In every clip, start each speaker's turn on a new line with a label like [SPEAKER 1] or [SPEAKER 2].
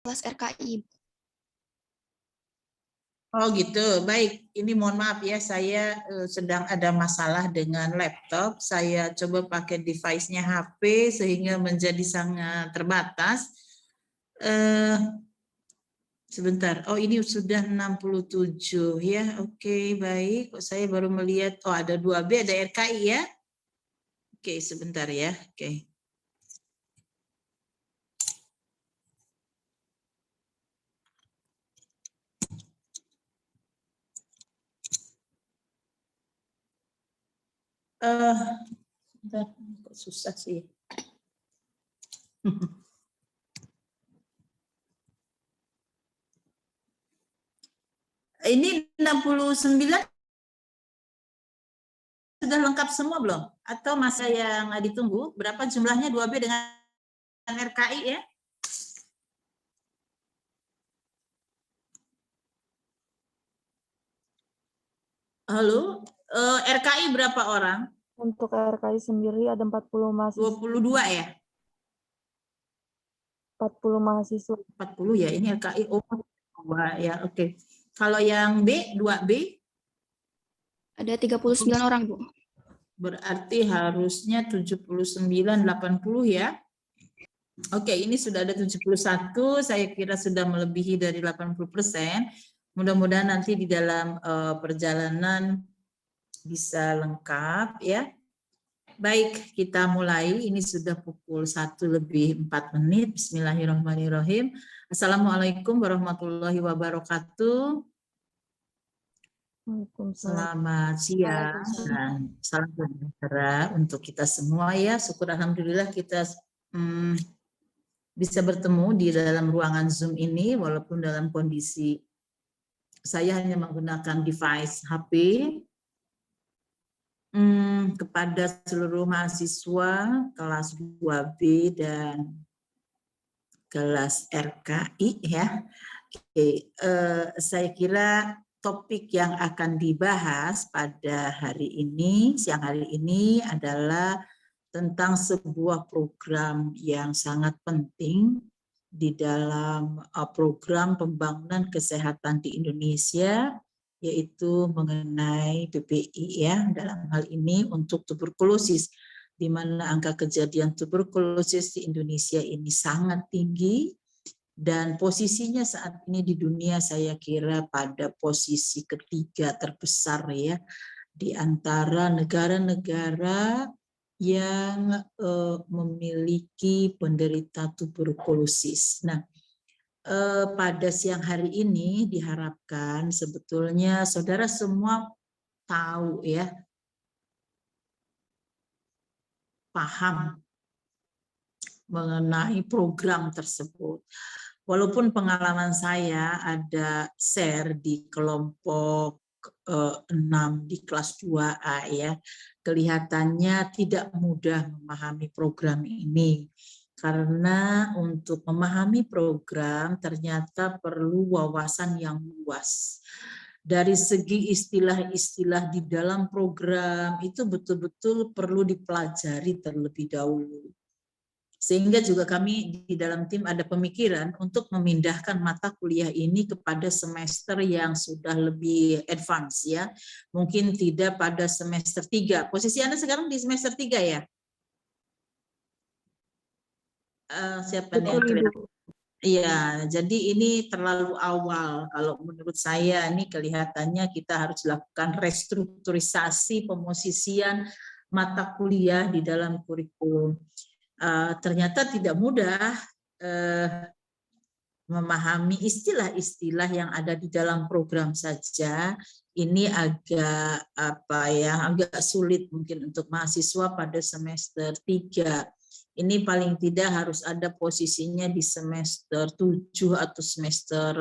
[SPEAKER 1] kelas RKI.
[SPEAKER 2] Oh gitu, baik. Ini mohon maaf ya, saya sedang ada masalah dengan laptop. Saya coba pakai device-nya HP sehingga menjadi sangat terbatas. Sebentar, oh ini sudah 67 ya, oke baik. Saya baru melihat, oh ada 2B, ada RKI ya. Oke, sebentar ya, oke. Bentar, kok susah sih. Ini 69 sudah lengkap semua belum? Atau masih yang ditunggu? Berapa jumlahnya 2B dengan RKI ya? Halo, RKI berapa orang?
[SPEAKER 3] Untuk RKI sendiri ada 40 mahasiswa.
[SPEAKER 2] 22 ya?
[SPEAKER 3] 40 mahasiswa.
[SPEAKER 2] 40 ya, ini RKI. Oh, 2 ya, oke. Kalau yang B, 2B?
[SPEAKER 1] Ada 39 orang, Bu.
[SPEAKER 2] Berarti harusnya 79, 80 ya. Oke, ini sudah ada 71, saya kira sudah melebihi dari 80%. Mudah-mudahan nanti di dalam perjalanan bisa lengkap ya. Baik, kita mulai. Ini sudah pukul 1:04. Bismillahirrahmanirrahim. Assalamualaikum warahmatullahi wabarakatuh. Selamat siang dan salam sejahtera untuk kita semua ya. Syukur alhamdulillah kita bisa bertemu di dalam ruangan Zoom ini walaupun dalam kondisi saya hanya menggunakan device HP. Kepada seluruh mahasiswa kelas 2B dan kelas RKI ya. Oke, saya kira topik yang akan dibahas pada hari ini, siang hari ini adalah tentang sebuah program yang sangat penting di dalam program pembangunan kesehatan di Indonesia, yaitu mengenai PPI ya, dalam hal ini untuk tuberkulosis, di mana angka kejadian tuberkulosis di Indonesia ini sangat tinggi, dan posisinya saat ini di dunia saya kira pada posisi ketiga terbesar ya, di antara negara-negara yang memiliki penderita tuberkulosis. Nah, pada siang hari ini diharapkan sebetulnya saudara semua tahu ya, paham mengenai program tersebut. Walaupun pengalaman saya ada share di kelompok 6 di kelas 2A ya, kelihatannya tidak mudah memahami program ini. Karena untuk memahami program ternyata perlu wawasan yang luas. Dari segi istilah-istilah di dalam program itu betul-betul perlu dipelajari terlebih dahulu. Sehingga juga kami di dalam tim ada pemikiran untuk memindahkan mata kuliah ini kepada semester yang sudah lebih advance ya. Mungkin tidak pada semester 3. Posisi Anda sekarang di semester 3 ya? Siapa nih? Iya, jadi ini terlalu awal. Kalau menurut saya ini kelihatannya kita harus lakukan restrukturisasi pemosisian mata kuliah di dalam kurikulum. Ternyata tidak mudah memahami istilah-istilah yang ada di dalam program saja. Ini agak agak sulit mungkin untuk mahasiswa pada semester 3. Ini paling tidak harus ada posisinya di semester 7 atau semester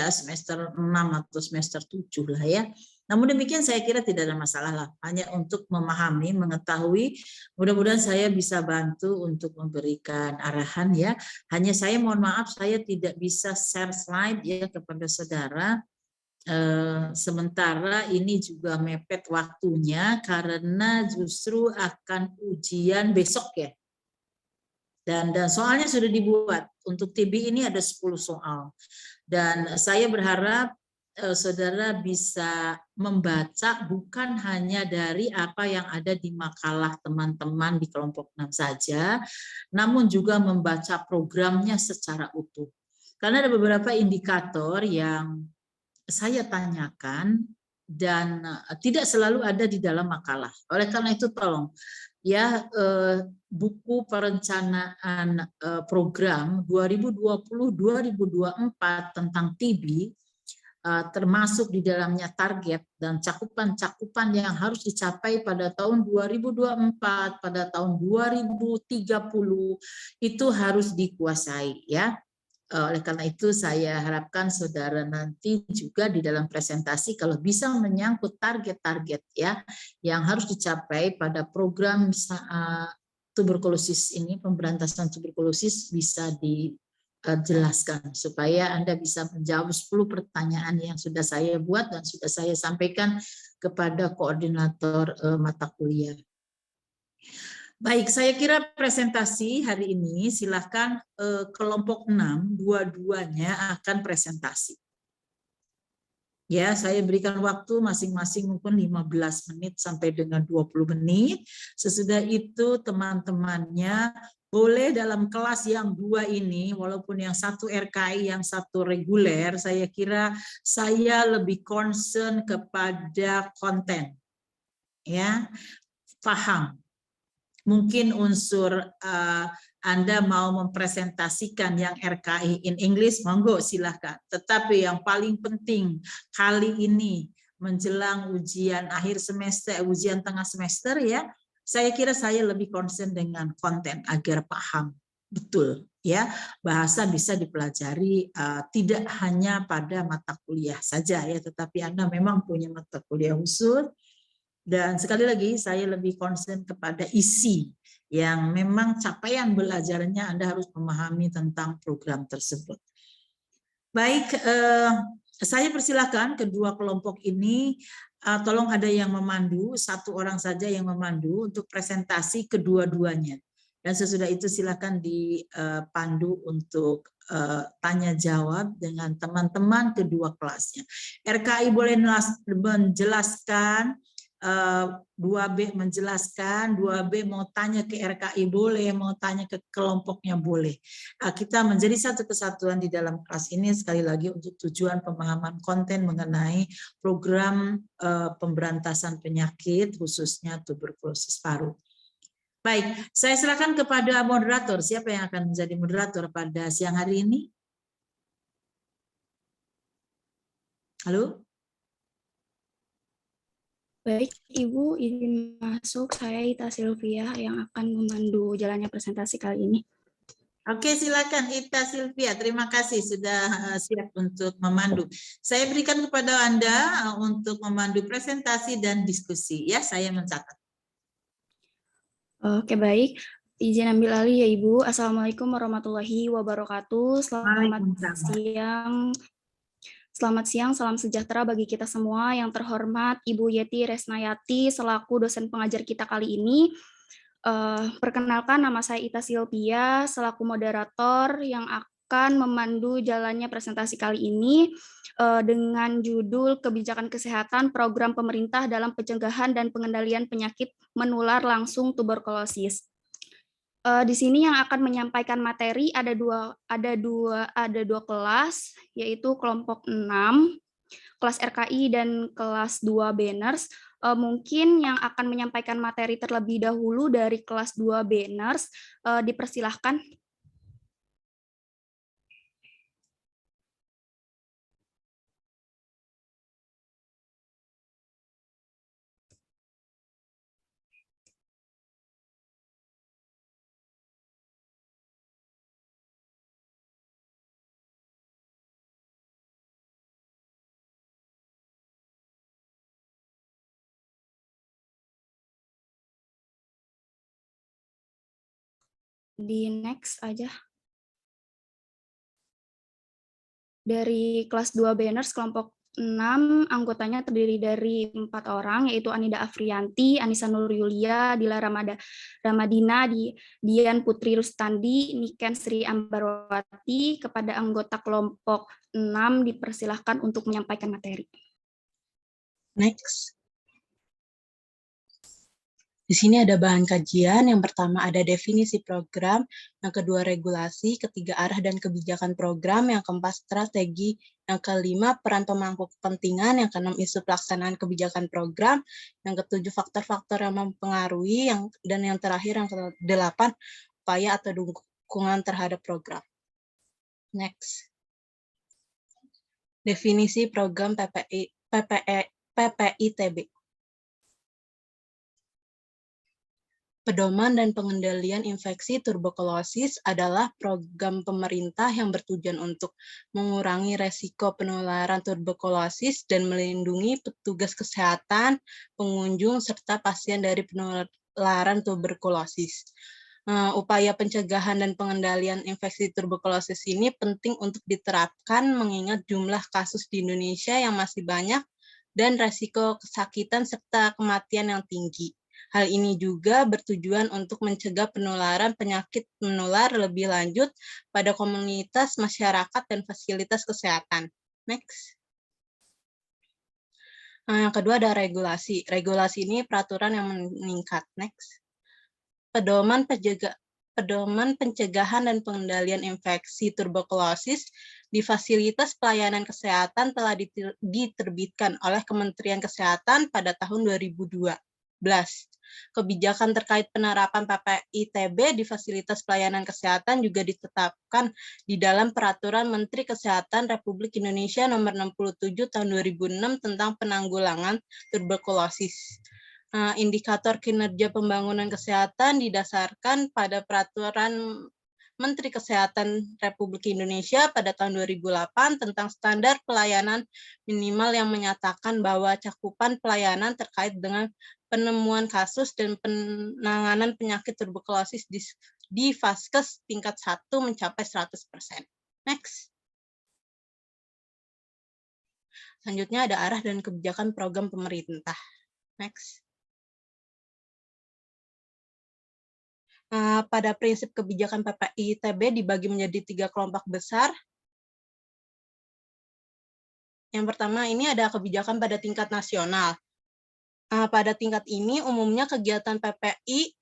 [SPEAKER 2] semester 6 atau semester 7 lah ya. Namun demikian saya kira tidak ada masalah lah, hanya untuk memahami, mengetahui, mudah-mudahan saya bisa bantu untuk memberikan arahan ya. Hanya saya mohon maaf saya tidak bisa share slide ya kepada saudara. Sementara ini juga mepet waktunya karena justru akan ujian besok ya. Dan soalnya sudah dibuat. Untuk TB ini ada 10 soal. Dan saya berharap saudara bisa membaca bukan hanya dari apa yang ada di makalah teman-teman di kelompok 6 saja, namun juga membaca programnya secara utuh. Karena ada beberapa indikator yang saya tanyakan dan tidak selalu ada di dalam makalah. Oleh karena itu tolong ya buku perencanaan program 2020-2024 tentang TB termasuk di dalamnya target dan cakupan-cakupan yang harus dicapai pada tahun 2024, pada tahun 2030 itu harus dikuasai ya. Oleh karena itu saya harapkan saudara nanti juga di dalam presentasi kalau bisa menyangkut target-target ya yang harus dicapai pada program tuberkulosis ini, pemberantasan tuberkulosis bisa dijelaskan supaya Anda bisa menjawab 10 pertanyaan yang sudah saya buat dan sudah saya sampaikan kepada koordinator mata kuliah. Baik, saya kira presentasi hari ini silakan kelompok 6 dua-duanya akan presentasi. Ya, saya berikan waktu masing-masing mungkin 15 menit sampai dengan 20 menit. Sesudah itu teman-temannya boleh dalam kelas yang 2 ini, walaupun yang satu RKI, yang satu reguler, saya kira saya lebih concern kepada konten. Ya, paham. Mungkin unsur Anda mau mempresentasikan yang RKI in English, monggo silahkan. Tetapi yang paling penting kali ini menjelang ujian akhir semester, ujian tengah semester ya, saya kira saya lebih concern dengan konten agar paham betul ya. Bahasa bisa dipelajari tidak hanya pada mata kuliah saja ya, tetapi Anda memang punya mata kuliah khusus. Dan sekali lagi saya lebih concern kepada isi yang memang capaian belajarnya Anda harus memahami tentang program tersebut. Baik, saya persilakan kedua kelompok ini, tolong ada yang memandu, satu orang saja yang memandu untuk presentasi kedua-duanya. Dan sesudah itu silakan dipandu untuk tanya jawab dengan teman-teman kedua kelasnya. RKI boleh menjelaskan, 2B menjelaskan, 2B mau tanya ke RKI boleh, mau tanya ke kelompoknya boleh. Kita menjadi satu kesatuan di dalam kelas ini sekali lagi untuk tujuan pemahaman konten mengenai program pemberantasan penyakit khususnya tuberkulosis paru. Baik, saya silakan kepada moderator. Siapa yang akan menjadi moderator pada siang hari ini? Halo?
[SPEAKER 1] Baik, Ibu, izin masuk. Saya Ita Sylvia yang akan memandu jalannya presentasi kali ini.
[SPEAKER 2] Oke, silakan Ita Sylvia. Terima kasih sudah siap untuk memandu. Saya berikan kepada Anda untuk memandu presentasi dan diskusi. Ya, saya mencatat.
[SPEAKER 1] Oke, baik. Izin ambil alih ya, Ibu. Assalamualaikum warahmatullahi wabarakatuh. Selamat siang, salam sejahtera bagi kita semua. Yang terhormat Ibu Yeti Resnayati selaku dosen pengajar kita kali ini. Perkenalkan, nama saya Ita Sylvia selaku moderator yang akan memandu jalannya presentasi kali ini dengan judul Kebijakan Kesehatan Program Pemerintah dalam Pencegahan dan Pengendalian Penyakit Menular Langsung Tuberkulosis. Di sini yang akan menyampaikan materi ada dua kelas, yaitu kelompok 6, kelas RKI dan kelas 2 Banners. Mungkin yang akan menyampaikan materi terlebih dahulu dari kelas 2 Banners, dipersilahkan. Di next aja. Dari kelas 2 Banners kelompok 6 anggotanya terdiri dari 4 orang, yaitu Anida Afrianti, Anissa Nur Yulia, Dila Ramadina, Dian Putri Rustandi, Niken Sri Ambarwati. Kepada anggota kelompok 6 dipersilahkan untuk menyampaikan materi.
[SPEAKER 4] Next. Di sini ada bahan kajian. Yang pertama ada definisi program, yang kedua regulasi, ketiga arah dan kebijakan program, yang keempat strategi, yang kelima peran pemangku kepentingan, yang keenam isu pelaksanaan kebijakan program, yang ketujuh faktor-faktor yang mempengaruhi, dan yang terakhir yang kedelapan upaya atau dukungan terhadap program. Next. Definisi program PPI-TB. Pedoman dan pengendalian infeksi tuberkulosis adalah program pemerintah yang bertujuan untuk mengurangi resiko penularan tuberkulosis dan melindungi petugas kesehatan, pengunjung, serta pasien dari penularan tuberkulosis. Upaya pencegahan dan pengendalian infeksi tuberkulosis ini penting untuk diterapkan mengingat jumlah kasus di Indonesia yang masih banyak dan resiko kesakitan serta kematian yang tinggi. Hal ini juga bertujuan untuk mencegah penularan penyakit menular lebih lanjut pada komunitas, masyarakat, dan fasilitas kesehatan. Next. Yang kedua ada regulasi. Regulasi ini peraturan yang meningkat. Next. Pedoman pencegahan dan pengendalian infeksi tuberkulosis di fasilitas pelayanan kesehatan telah diterbitkan oleh Kementerian Kesehatan pada tahun 2012. Kebijakan terkait penerapan PPI-TB di fasilitas pelayanan kesehatan juga ditetapkan di dalam Peraturan Menteri Kesehatan Republik Indonesia Nomor 67 Tahun 2006 tentang penanggulangan tuberkulosis. Indikator kinerja pembangunan kesehatan didasarkan pada Peraturan Menteri Kesehatan Republik Indonesia pada tahun 2008 tentang standar pelayanan minimal yang menyatakan bahwa cakupan pelayanan terkait dengan penemuan kasus dan penanganan penyakit tuberkulosis di Vaskes tingkat 1 mencapai 100%. Next. Selanjutnya ada arah dan kebijakan program pemerintah. Next. Pada prinsip kebijakan PPI-TB dibagi menjadi 3 kelompok besar. Yang pertama ini ada kebijakan pada tingkat nasional. Pada tingkat ini umumnya kegiatan PPI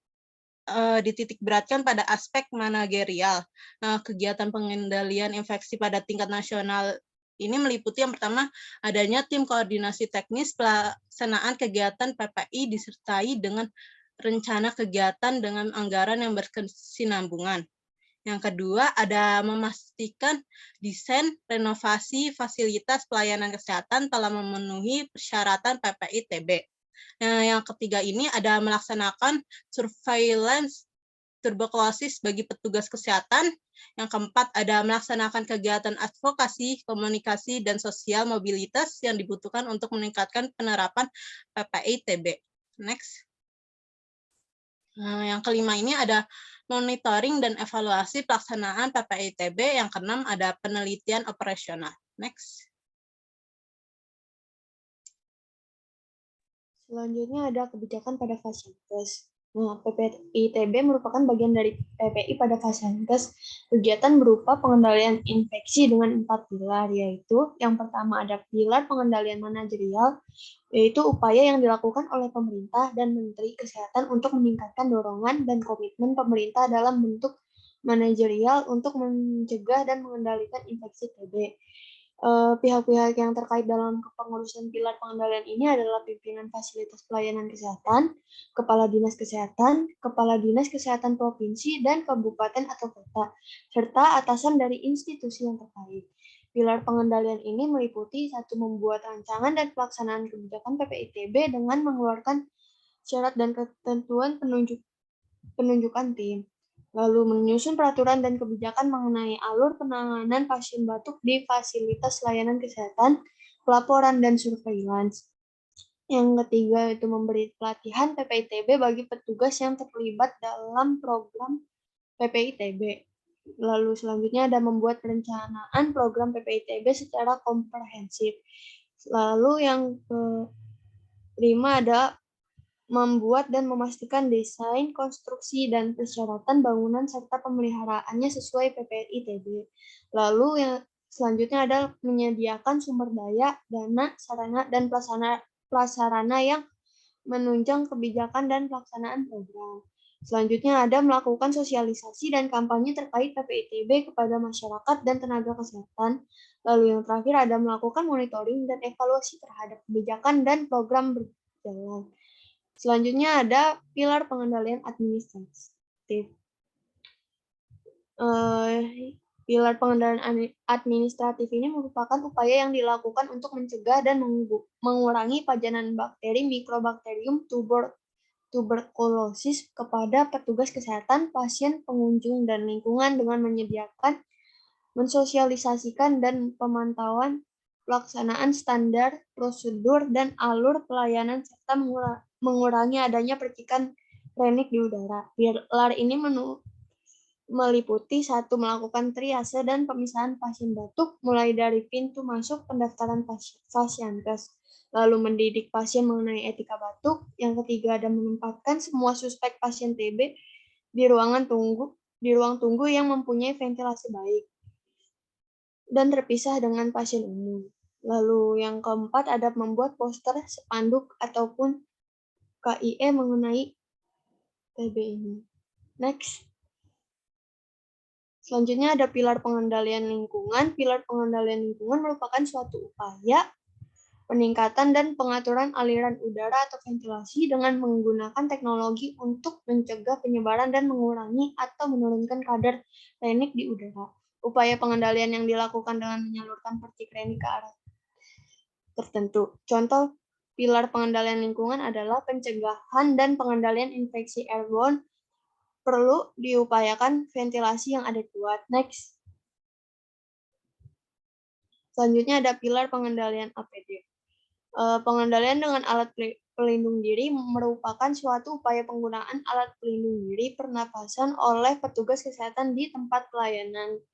[SPEAKER 4] dititik beratkan pada aspek manajerial. Kegiatan pengendalian infeksi pada tingkat nasional ini meliputi yang pertama adanya tim koordinasi teknis pelaksanaan kegiatan PPI disertai dengan rencana kegiatan dengan anggaran yang berkesinambungan. Yang kedua, ada memastikan desain renovasi fasilitas pelayanan kesehatan telah memenuhi persyaratan PPI-TB. Yang ketiga ini ada melaksanakan surveillance tuberkulosis bagi petugas kesehatan. Yang keempat, ada melaksanakan kegiatan advokasi, komunikasi, dan sosial mobilitas yang dibutuhkan untuk meningkatkan penerapan PPI-TB. Next. Yang kelima ini ada monitoring dan evaluasi pelaksanaan PPI-TB. Yang keenam ada penelitian operasional. Next.
[SPEAKER 3] Selanjutnya ada kebijakan pada Vaskes. PPI-TB merupakan bagian dari PPI pada Vaskes. Kegiatan berupa pengendalian infeksi dengan 4 pilar, yaitu yang pertama ada pilar pengendalian manajerial, yaitu upaya yang dilakukan oleh pemerintah dan Menteri Kesehatan untuk meningkatkan dorongan dan komitmen pemerintah dalam bentuk manajerial untuk mencegah dan mengendalikan infeksi TB. Pihak-pihak yang terkait dalam kepengurusan pilar pengendalian ini adalah pimpinan fasilitas pelayanan kesehatan, kepala dinas kesehatan provinsi dan kabupaten atau kota, serta atasan dari institusi yang terkait. Pilar pengendalian ini meliputi satu, membuat rancangan dan pelaksanaan kebijakan PPI-TB dengan mengeluarkan syarat dan ketentuan penunjukan tim. Lalu menyusun peraturan dan kebijakan mengenai alur penanganan pasien batuk di fasilitas layanan kesehatan, pelaporan, dan surveillance. Yang ketiga itu memberi pelatihan PPI-TB bagi petugas yang terlibat dalam program PPI-TB. Lalu selanjutnya ada membuat perencanaan program PPI-TB secara komprehensif. Lalu yang kelima ada membuat dan memastikan desain, konstruksi, dan persyaratan bangunan serta pemeliharaannya sesuai PPRI TB. Lalu yang selanjutnya ada menyediakan sumber daya, dana, sarana, dan prasarana yang menunjang kebijakan dan pelaksanaan program. Selanjutnya ada melakukan sosialisasi dan kampanye terkait PPITB kepada masyarakat dan tenaga kesehatan. Lalu yang terakhir ada melakukan monitoring dan evaluasi terhadap kebijakan dan program berjalan. Selanjutnya ada pilar pengendalian administratif. Pilar pengendalian administratif ini merupakan upaya yang dilakukan untuk mencegah dan mengurangi pajanan bakteri Mycobacterium tuberculosis kepada petugas kesehatan, pasien, pengunjung, dan lingkungan dengan menyediakan, mensosialisasikan, dan pemantauan pelaksanaan standar, prosedur, dan alur pelayanan serta mengurangi adanya percikan klinik di udara. Pilar ini meliputi 1. Melakukan triase dan pemisahan pasien batuk mulai dari pintu masuk pendaftaran Fasiankes. Lalu mendidik pasien mengenai etika batuk. Yang ketiga ada menempatkan semua suspek pasien TB di ruang tunggu yang mempunyai ventilasi baik dan terpisah dengan pasien umum. Lalu yang keempat ada membuat poster, spanduk, ataupun KIE mengenai TB ini. Next. Selanjutnya ada pilar pengendalian lingkungan. Pilar pengendalian lingkungan merupakan suatu upaya peningkatan dan pengaturan aliran udara atau ventilasi dengan menggunakan teknologi untuk mencegah penyebaran dan mengurangi atau menurunkan kadar klinik di udara. Upaya pengendalian yang dilakukan dengan menyalurkan partikel ke arah tertentu. Contoh pilar pengendalian lingkungan adalah pencegahan dan pengendalian infeksi airborne. Perlu diupayakan ventilasi yang adekuat. Next. Selanjutnya ada pilar pengendalian APD. Pengendalian dengan alat pelindung diri merupakan suatu upaya penggunaan alat pelindung diri pernapasan oleh petugas kesehatan di tempat pelayanan.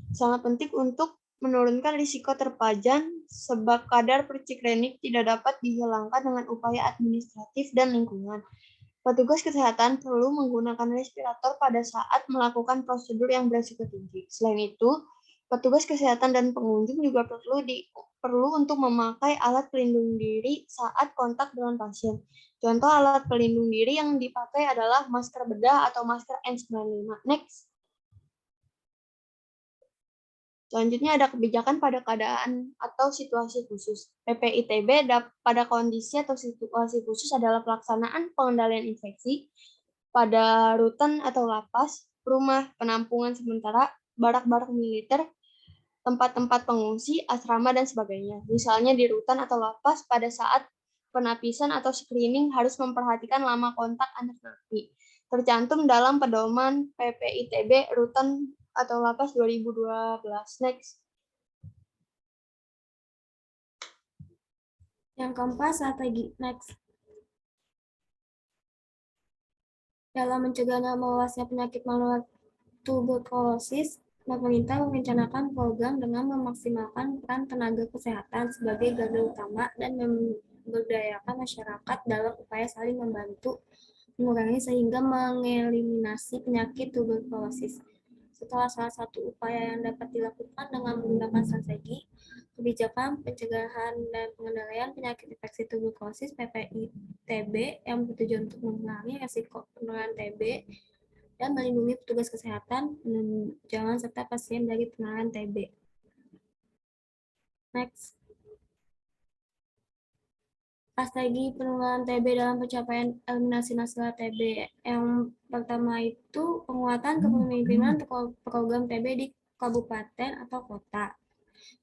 [SPEAKER 3] Sangat penting untuk menurunkan risiko terpajan sebab kadar perciklenik tidak dapat dihilangkan dengan upaya administratif dan lingkungan. Petugas kesehatan perlu menggunakan respirator pada saat melakukan prosedur yang berisiko tinggi. Selain itu, petugas kesehatan dan pengunjung juga perlu untuk memakai alat pelindung diri saat kontak dengan pasien. Contoh alat pelindung diri yang dipakai adalah masker bedah atau masker N95. Next. Selanjutnya ada kebijakan pada keadaan atau situasi khusus. PPITB pada kondisi atau situasi khusus adalah pelaksanaan pengendalian infeksi pada rutan atau lapas, rumah penampungan sementara, barak-barak militer, tempat-tempat pengungsi, asrama, dan sebagainya. Misalnya di rutan atau lapas pada saat penapisan atau screening harus memperhatikan lama kontak antar napi. Tercantum dalam pedoman PPITB rutan atau lapas 2012. Next.
[SPEAKER 5] Yang keempat, strategi. Next. Dalam mencegah meluasnya penyakit menular tuberkulosis, pemerintah merencanakan program dengan memaksimalkan peran tenaga kesehatan sebagai garda utama dan memberdayakan masyarakat dalam upaya saling membantu mengurangi sehingga mengeliminasi penyakit tuberkulosis. Setelah salah satu upaya yang dapat dilakukan dengan menggunakan strategi, kebijakan pencegahan dan pengendalian penyakit infeksi tuberkulosis PPI-TB yang bertujuan untuk mengurangi risiko penularan TB dan melindungi petugas kesehatan, penunjangan serta pasien dari penularan TB. Next. Strategi penularan TB dalam pencapaian eliminasi nasional TB. Yang pertama itu penguatan kepemimpinan program TB di kabupaten atau kota.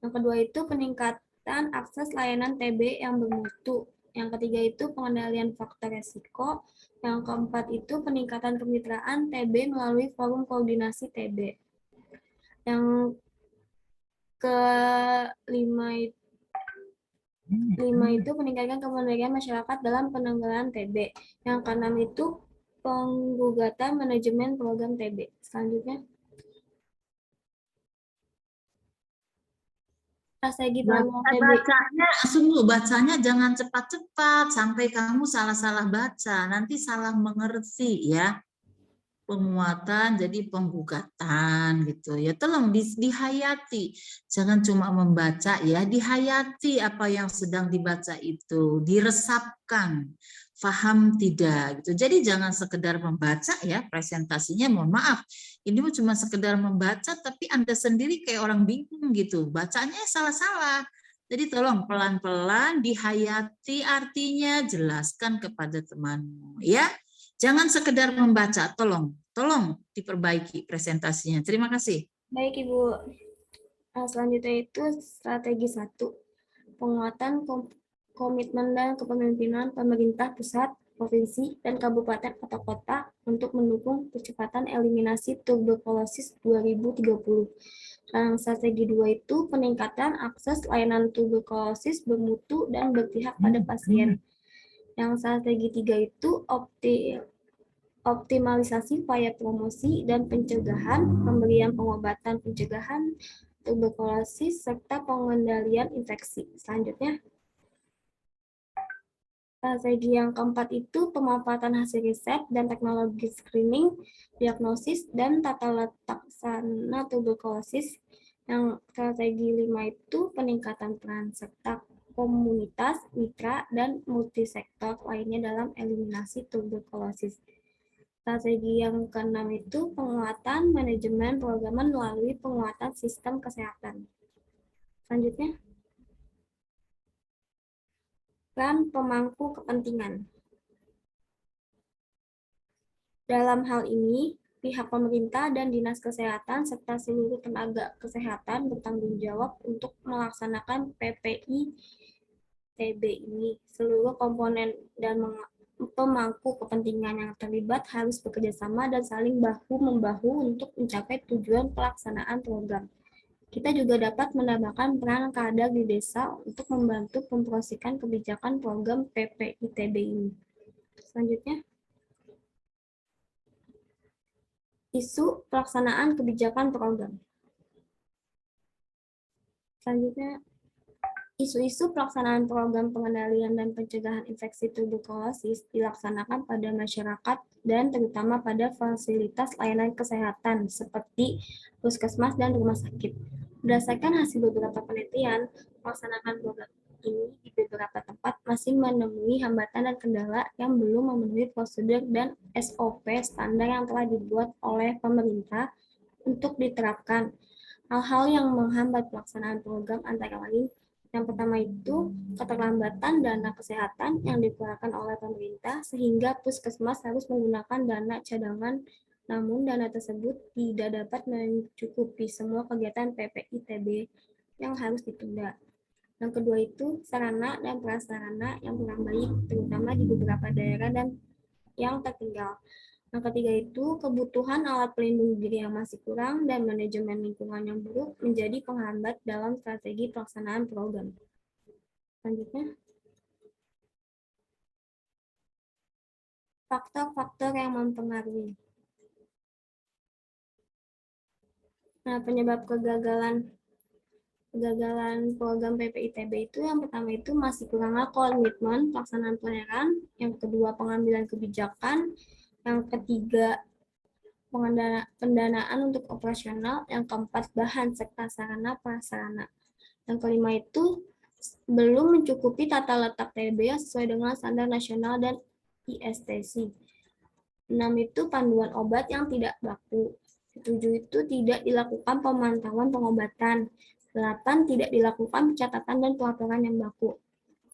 [SPEAKER 5] Yang kedua itu peningkatan akses layanan TB yang bermutu. Yang ketiga itu pengendalian faktor resiko. Yang keempat itu peningkatan kemitraan TB melalui forum koordinasi TB. Yang kelima itu peningkatan kemandirian masyarakat dalam penanggulangan TB. Yang keenam itu penggugatan manajemen program TB. Selanjutnya. strategi pengembangan PBI.
[SPEAKER 2] Bacanya, sungguh bacanya jangan cepat-cepat sampai kamu salah-salah baca, nanti salah mengerti ya. Penguatan jadi penggugatan gitu ya, tolong dihayati, jangan cuma membaca ya, dihayati apa yang sedang dibaca itu, diresapkan, paham tidak gitu. Jadi jangan sekedar membaca ya presentasinya, mohon maaf ini cuma sekedar membaca tapi Anda sendiri kayak orang bingung gitu, bacanya salah-salah. Jadi tolong pelan-pelan dihayati artinya, jelaskan kepada temanmu ya. Jangan sekedar membaca, tolong diperbaiki presentasinya. Terima kasih.
[SPEAKER 5] Baik, Ibu. Selanjutnya itu strategi 1, penguatan komitmen dan kepemimpinan pemerintah pusat, provinsi, dan kabupaten atau kota untuk mendukung percepatan eliminasi tuberkulosis 2030. Strategi 2 itu peningkatan akses layanan tuberkulosis bermutu dan berpihak pada pasien. Yang strategi 3 itu optimalisasi upaya promosi dan pencegahan, pemberian pengobatan pencegahan tuberkulosis, serta pengendalian infeksi. Selanjutnya, strategi yang keempat itu pemanfaatan hasil riset dan teknologi screening, diagnosis, dan tata letak sarana tuberkulosis. Yang strategi 5 itu peningkatan peran serta komunitas, mitra, dan multisektor lainnya dalam eliminasi tuberkulosis. Strategi yang keenam itu penguatan manajemen programan melalui penguatan sistem kesehatan. Selanjutnya, peran pemangku kepentingan. Dalam hal ini, pihak pemerintah dan dinas kesehatan serta seluruh tenaga kesehatan bertanggung jawab untuk melaksanakan PPI TB ini. Seluruh komponen dan pemangku kepentingan yang terlibat harus bekerja sama dan saling bahu-membahu untuk mencapai tujuan pelaksanaan program. Kita juga dapat menambahkan peran kadar di desa untuk membantu mempromosikan kebijakan program PPITB ini. Selanjutnya, isu pelaksanaan kebijakan program. Selanjutnya, isu-isu pelaksanaan program pengendalian dan pencegahan infeksi tuberkulosis dilaksanakan pada masyarakat dan terutama pada fasilitas layanan kesehatan seperti puskesmas dan rumah sakit. Berdasarkan hasil beberapa penelitian, pelaksanaan program ini di beberapa tempat masih menemui hambatan dan kendala yang belum memenuhi prosedur dan SOP standar yang telah dibuat oleh pemerintah untuk diterapkan. Hal-hal yang menghambat pelaksanaan program antara lain, yang pertama itu keterlambatan dana kesehatan yang dikeluarkan oleh pemerintah sehingga puskesmas harus menggunakan dana cadangan, namun dana tersebut tidak dapat mencukupi semua kegiatan PPI-TB yang harus ditunda. Yang kedua itu sarana dan prasarana yang kurang baik, terutama di beberapa daerah dan yang tertinggal. Yang ketiga itu kebutuhan alat pelindung diri yang masih kurang dan manajemen lingkungan yang buruk menjadi penghambat dalam strategi pelaksanaan program. Selanjutnya, faktor-faktor yang mempengaruhi. Nah, penyebab kegagalan program PPITB itu yang pertama itu masih kurangnya komitmen pelaksanaan pelayanan, yang kedua pengambilan kebijakan, yang ketiga pendanaan untuk operasional, yang keempat bahan serta sarana prasarana, yang kelima itu belum mencukupi tata letak TB yang sesuai dengan standar nasional dan ISTC. 6 itu panduan obat yang tidak baku. 7 itu tidak dilakukan pemantauan pengobatan. 8 tidak dilakukan pencatatan dan pelaporan yang baku.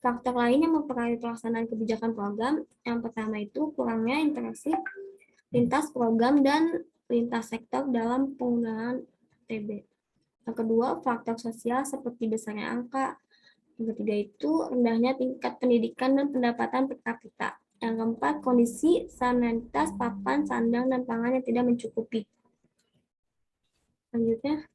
[SPEAKER 5] Faktor lain yang mempengaruhi pelaksanaan kebijakan program, yang pertama itu kurangnya interaksi lintas program dan lintas sektor dalam penggunaan TB. Yang kedua, faktor sosial seperti besarnya angka. Yang ketiga itu rendahnya tingkat pendidikan dan pendapatan per kapita. Yang keempat, kondisi sanitaritas papan, sandang, dan pangan yang tidak mencukupi. Selanjutnya.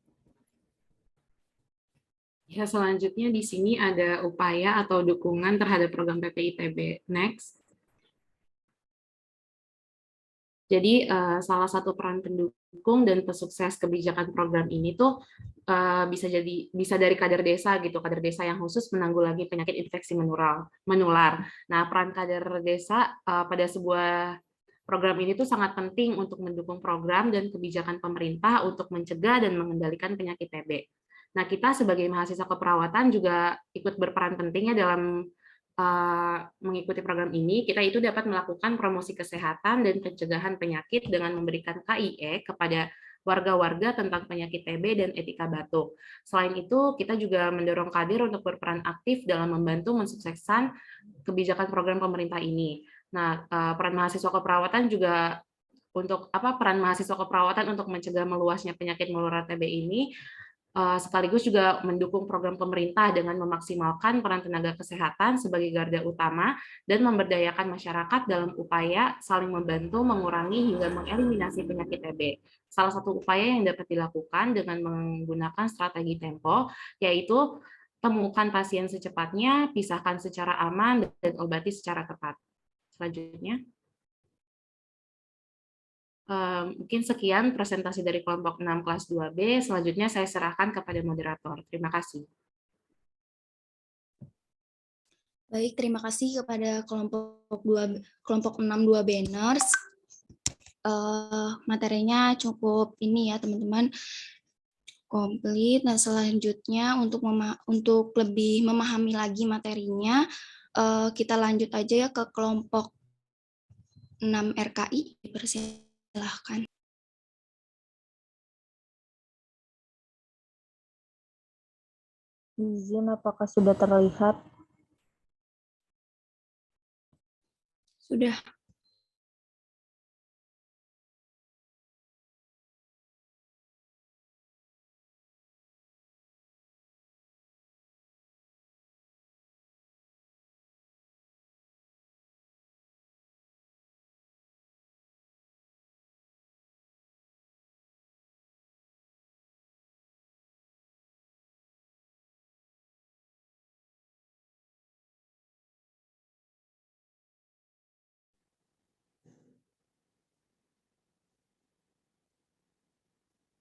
[SPEAKER 6] Ya, selanjutnya di sini ada upaya atau dukungan terhadap program PPITB Next. Jadi salah satu peran pendukung pendukung dan pesukses kebijakan program ini tuh bisa dari kader desa gitu, kader desa yang khusus menanggulangi penyakit infeksi menular. Nah, peran kader desa pada sebuah program ini tuh sangat penting untuk mendukung program dan kebijakan pemerintah untuk mencegah dan mengendalikan penyakit TB. Nah, kita sebagai mahasiswa keperawatan juga ikut berperan pentingnya dalam mengikuti program ini. Kita itu dapat melakukan promosi kesehatan dan pencegahan penyakit dengan memberikan KIE kepada warga-warga tentang penyakit TB dan etika batuk. Selain itu, kita juga mendorong kader untuk berperan aktif dalam membantu mensukseskan kebijakan program pemerintah ini. Nah, peran mahasiswa keperawatan juga peran mahasiswa keperawatan untuk mencegah meluasnya penyakit menular TB ini sekaligus juga mendukung program pemerintah dengan memaksimalkan peran tenaga kesehatan sebagai garda utama dan memberdayakan masyarakat dalam upaya saling membantu mengurangi hingga mengeliminasi penyakit TB. Salah satu upaya yang dapat dilakukan dengan menggunakan strategi tempo, yaitu temukan pasien secepatnya, pisahkan secara aman, dan obati secara tepat. Selanjutnya. Mungkin sekian presentasi dari kelompok 6 kelas 2B. Selanjutnya saya serahkan kepada moderator. Terima kasih.
[SPEAKER 1] Baik, terima kasih kepada kelompok 6 2Bners. Materinya cukup ini ya teman-teman, komplit. Nah, selanjutnya untuk lebih memahami lagi materinya, kita lanjut aja ya ke kelompok 6 RKI. Silahkan.
[SPEAKER 7] Izin, apakah sudah terlihat?
[SPEAKER 1] Sudah.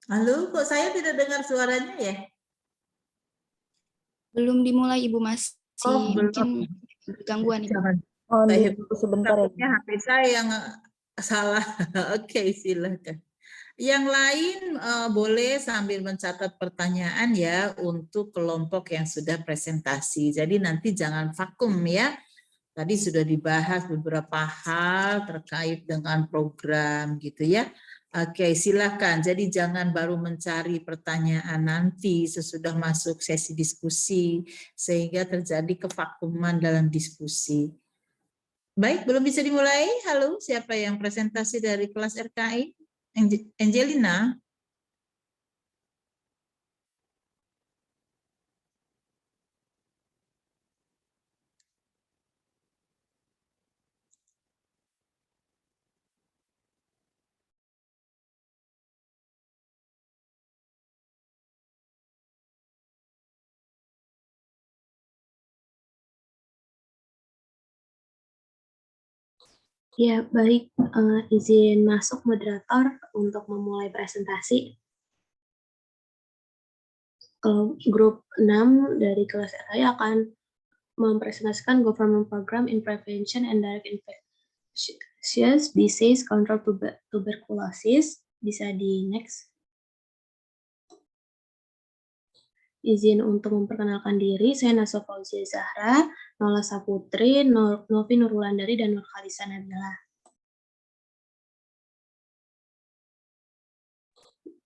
[SPEAKER 2] Halo, kok saya tidak dengar suaranya ya?
[SPEAKER 1] Belum dimulai Ibu, masih mungkin gangguan Ibu.
[SPEAKER 7] Oh, sebentar ya.
[SPEAKER 2] HP saya yang salah. Oke, silakan. Yang lain boleh sambil mencatat pertanyaan ya untuk kelompok yang sudah presentasi. Jadi nanti jangan vakum ya. Tadi sudah dibahas beberapa hal terkait dengan program gitu ya. Oke, silakan. Jadi jangan baru mencari pertanyaan nanti sesudah masuk sesi diskusi sehingga terjadi kevakuman dalam diskusi. Baik, belum bisa dimulai. Halo, siapa yang presentasi dari kelas RKI? Angelina.
[SPEAKER 8] Ya, baik. Izin masuk moderator untuk memulai presentasi. Grup 6 dari kelas RI akan mempresentasikan Government Program in Prevention and Direct Infectious Disease Control Tuberculosis. Bisa di next. Izin untuk memperkenalkan diri, saya Naswa Fauzia Zahra, Nola Saputri, Novi Nurlandari, dan Nur Khalisa Nabila.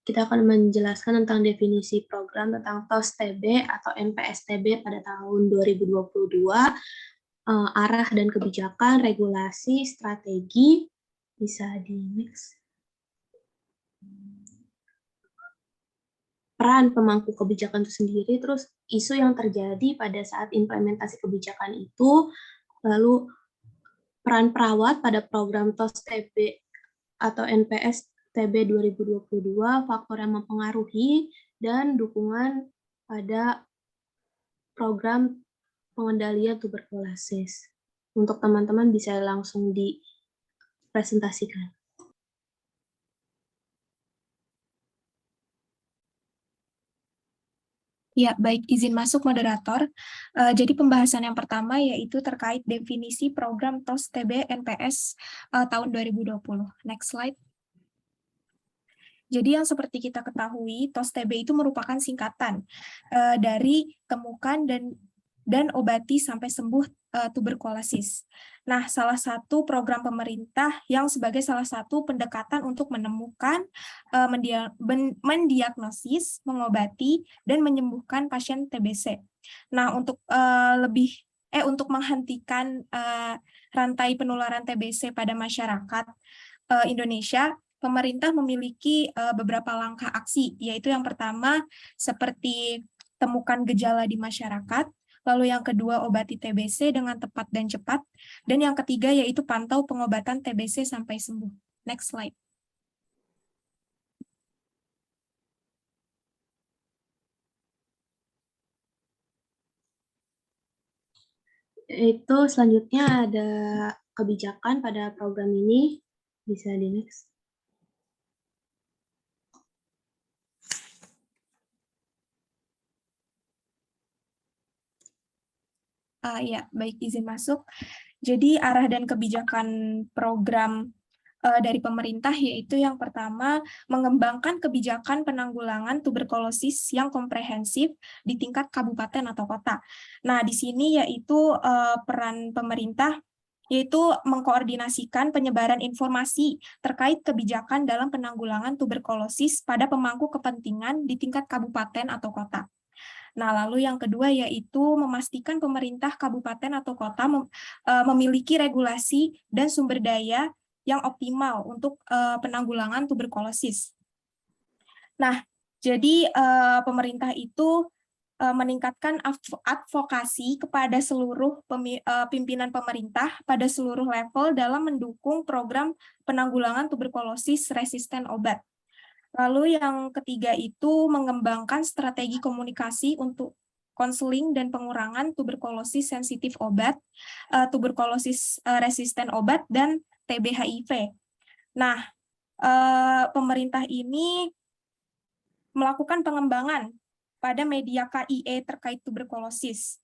[SPEAKER 8] Kita akan menjelaskan tentang definisi program tentang TOS-TB atau NPS-TB pada tahun 2022, arah dan kebijakan, regulasi, strategi, bisa di next. Peran pemangku kebijakan itu sendiri, terus isu yang terjadi pada saat implementasi kebijakan itu, lalu peran perawat pada program TOS-TB atau NPS-TB 2022, faktor yang mempengaruhi, dan dukungan pada program pengendalian tuberkulosis. Untuk teman-teman bisa langsung dipresentasikan.
[SPEAKER 9] Ya, baik, izin masuk moderator. Jadi pembahasan yang pertama yaitu terkait definisi program TOS TB NPS tahun 2020. Next slide. Jadi yang seperti kita ketahui, TOS TB itu merupakan singkatan dari temukan dan obati sampai sembuh tuberkulosis. Nah, salah satu program pemerintah yang sebagai salah satu pendekatan untuk menemukan, mendiagnosis, mengobati, dan menyembuhkan pasien TBC. Nah, untuk menghentikan rantai penularan TBC pada masyarakat Indonesia, pemerintah memiliki beberapa langkah aksi, yaitu yang pertama seperti temukan gejala di masyarakat, lalu yang kedua obati TBC dengan tepat dan cepat, dan yang ketiga yaitu pantau pengobatan TBC sampai sembuh. Next slide.
[SPEAKER 8] Itu selanjutnya ada kebijakan pada program ini, bisa di next.
[SPEAKER 9] Ya, baik, izin masuk. Jadi arah dan kebijakan program dari pemerintah yaitu yang pertama mengembangkan kebijakan penanggulangan tuberkulosis yang komprehensif di tingkat kabupaten atau kota. Nah, di sini yaitu peran pemerintah yaitu mengkoordinasikan penyebaran informasi terkait kebijakan dalam penanggulangan tuberkulosis pada pemangku kepentingan di tingkat kabupaten atau kota. Nah, lalu yang kedua yaitu memastikan pemerintah kabupaten atau kota memiliki regulasi dan sumber daya yang optimal untuk penanggulangan tuberkulosis. Nah, jadi pemerintah itu meningkatkan advokasi kepada seluruh pimpinan pemerintah pada seluruh level dalam mendukung program penanggulangan tuberkulosis resisten obat. Lalu yang ketiga itu mengembangkan strategi komunikasi untuk konseling dan pengurangan tuberkulosis sensitif obat, tuberkulosis resisten obat, dan TB HIV. Nah, pemerintah ini melakukan pengembangan pada media KIE terkait tuberkulosis,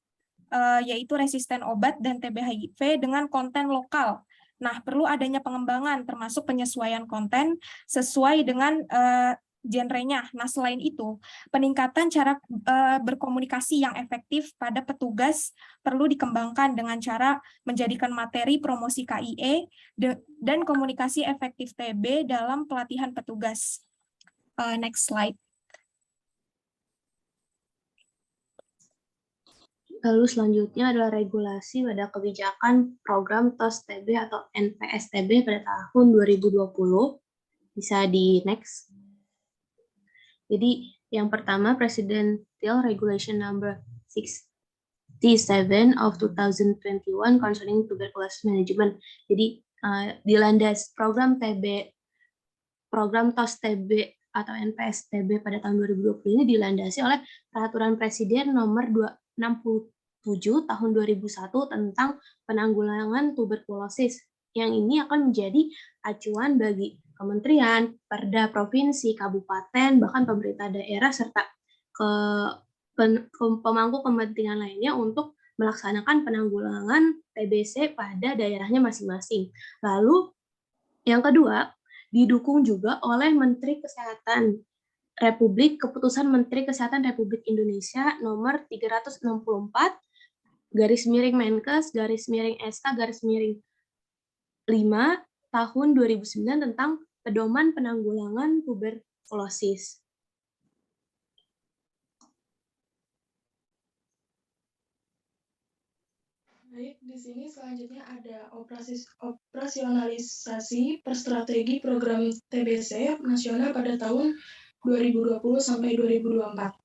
[SPEAKER 9] yaitu resisten obat dan TB HIV dengan konten lokal. Nah, perlu adanya pengembangan termasuk penyesuaian konten sesuai dengan genrenya. Nah, selain itu, peningkatan cara berkomunikasi yang efektif pada petugas perlu dikembangkan dengan cara menjadikan materi promosi KIE dan komunikasi efektif TB dalam pelatihan petugas. Next slide.
[SPEAKER 8] Lalu selanjutnya adalah regulasi pada kebijakan program TOS TB atau NPS TB pada tahun 2020. Bisa di next. Jadi yang pertama Presidential Regulation Number 67 of 2021 concerning tuberculosis management. Jadi dilandas program TOS TB atau NPS TB pada tahun 2020 ini dilandasi oleh Peraturan Presiden Nomor 67 tahun 2001 tentang penanggulangan tuberkulosis. Yang ini akan menjadi acuan bagi kementerian, perda provinsi, kabupaten, bahkan pemerintah daerah serta pemangku kepentingan lainnya untuk melaksanakan penanggulangan TBC pada daerahnya masing-masing. Lalu yang kedua, didukung juga oleh Menteri Kesehatan Republik, Keputusan Menteri Kesehatan Republik Indonesia nomor 364 /SK/5 tahun 2009 tentang pedoman penanggulangan tuberkulosis.
[SPEAKER 10] Baik, di sini selanjutnya ada operasionalisasi strategi program TBC nasional pada tahun 2020 sampai 2024.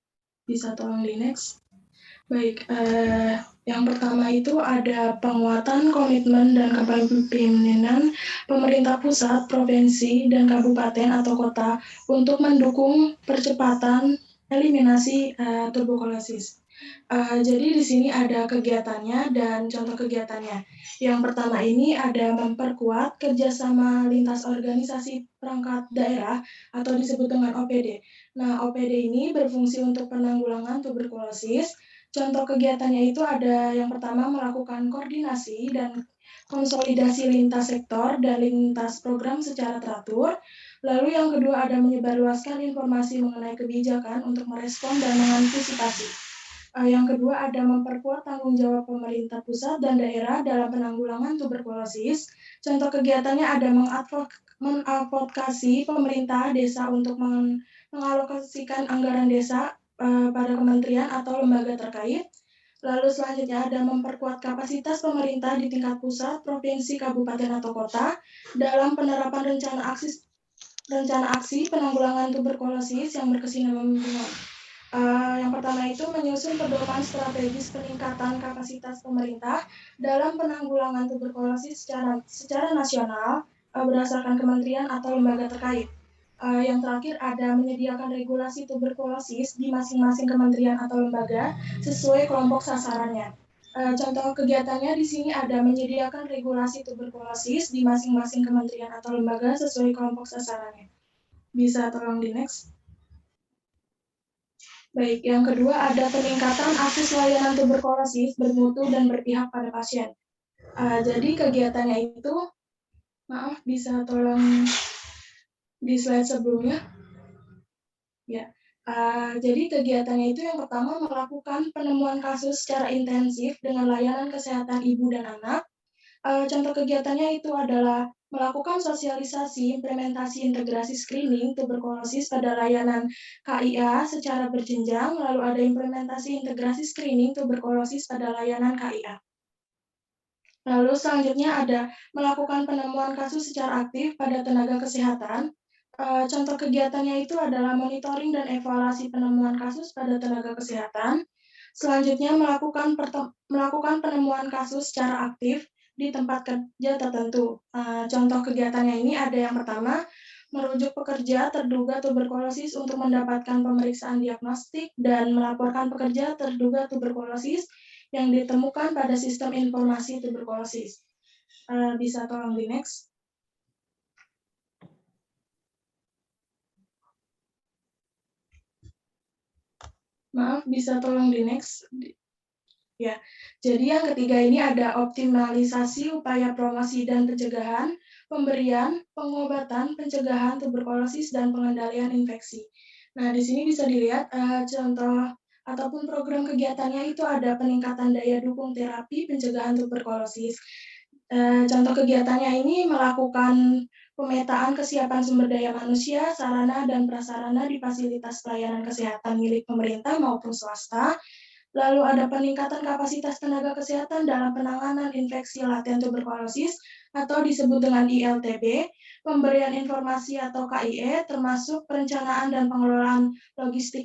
[SPEAKER 10] Bisa tolong di next. Baik, yang pertama itu ada penguatan komitmen dan kepemimpinan pemerintah pusat, provinsi, dan kabupaten atau kota untuk mendukung percepatan eliminasi tuberkulosis. Jadi di sini ada kegiatannya dan contoh kegiatannya. Yang pertama ini ada memperkuat kerjasama lintas organisasi perangkat daerah atau disebut dengan OPD. Nah, OPD ini berfungsi untuk penanggulangan tuberkulosis. Contoh kegiatannya itu ada yang pertama melakukan koordinasi dan konsolidasi lintas sektor dan lintas program secara teratur. Lalu yang kedua ada menyebarluaskan informasi mengenai kebijakan untuk merespon dan mengantisipasi. Yang kedua ada memperkuat tanggung jawab pemerintah pusat dan daerah dalam penanggulangan tuberkulosis. Contoh kegiatannya ada mengadvokasi pemerintah desa untuk mengalokasikan anggaran desa pada kementerian atau lembaga terkait. Lalu selanjutnya ada memperkuat kapasitas pemerintah di tingkat pusat, provinsi, kabupaten, atau kota dalam penerapan rencana aksi penanggulangan tuberkulosis yang berkesinambungan. Yang pertama itu menyusun pedoman strategis peningkatan kapasitas pemerintah dalam penanggulangan tuberkulosis secara nasional berdasarkan kementerian atau lembaga terkait. Yang terakhir ada menyediakan regulasi tuberkulosis di masing-masing kementerian atau lembaga sesuai kelompok sasarannya. Contoh kegiatannya di sini ada menyediakan regulasi tuberkulosis di masing-masing kementerian atau lembaga sesuai kelompok sasarannya. Bisa tolong di next. Baik, yang kedua ada peningkatan akses layanan tuberkulosis bermutu dan berpihak pada pasien. Jadi kegiatannya itu, maaf bisa tolong di slide sebelumnya. Ya, jadi kegiatannya itu yang pertama melakukan penemuan kasus secara intensif dengan layanan kesehatan ibu dan anak. Contoh kegiatannya itu adalah melakukan sosialisasi implementasi integrasi screening tuberkulosis pada layanan KIA secara berjenjang, lalu ada implementasi integrasi screening tuberkulosis pada layanan KIA. Lalu selanjutnya ada melakukan penemuan kasus secara aktif pada tenaga kesehatan. Contoh kegiatannya itu adalah monitoring dan evaluasi penemuan kasus pada tenaga kesehatan. Selanjutnya melakukan penemuan kasus secara aktif di tempat kerja tertentu. Contoh kegiatannya ini ada yang pertama, merujuk pekerja terduga tuberkulosis untuk mendapatkan pemeriksaan diagnostik dan melaporkan pekerja terduga tuberkulosis yang ditemukan pada sistem informasi tuberkulosis. Bisa tolong di next. Maaf, bisa tolong di next. Ya, jadi yang ketiga ini ada optimalisasi upaya promosi dan pencegahan, pemberian, pengobatan, pencegahan tuberkulosis, dan pengendalian infeksi. Nah, di sini bisa dilihat contoh ataupun program kegiatannya itu ada peningkatan daya dukung terapi pencegahan tuberkulosis. Contoh kegiatannya ini melakukan pemetaan kesiapan sumber daya manusia, sarana, dan prasarana di fasilitas pelayanan kesehatan milik pemerintah maupun swasta. Lalu ada peningkatan kapasitas tenaga kesehatan dalam penanganan infeksi laten tuberkulosis atau disebut dengan ILTB, pemberian informasi atau KIE, termasuk perencanaan dan pengelolaan logistik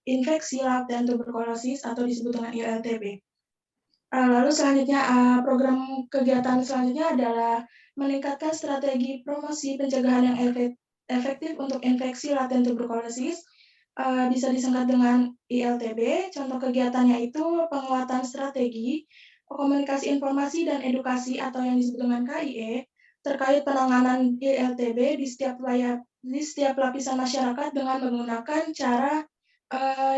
[SPEAKER 10] infeksi laten tuberkulosis atau disebut dengan ILTB. Lalu selanjutnya program kegiatan selanjutnya adalah meningkatkan strategi promosi pencegahan yang efektif untuk infeksi laten tuberkulosis. Bisa disingkat dengan ILTB. Contoh kegiatannya itu penguatan strategi, komunikasi informasi dan edukasi atau yang disebut dengan KIE terkait penanganan ILTB di setiap lapisan masyarakat dengan menggunakan cara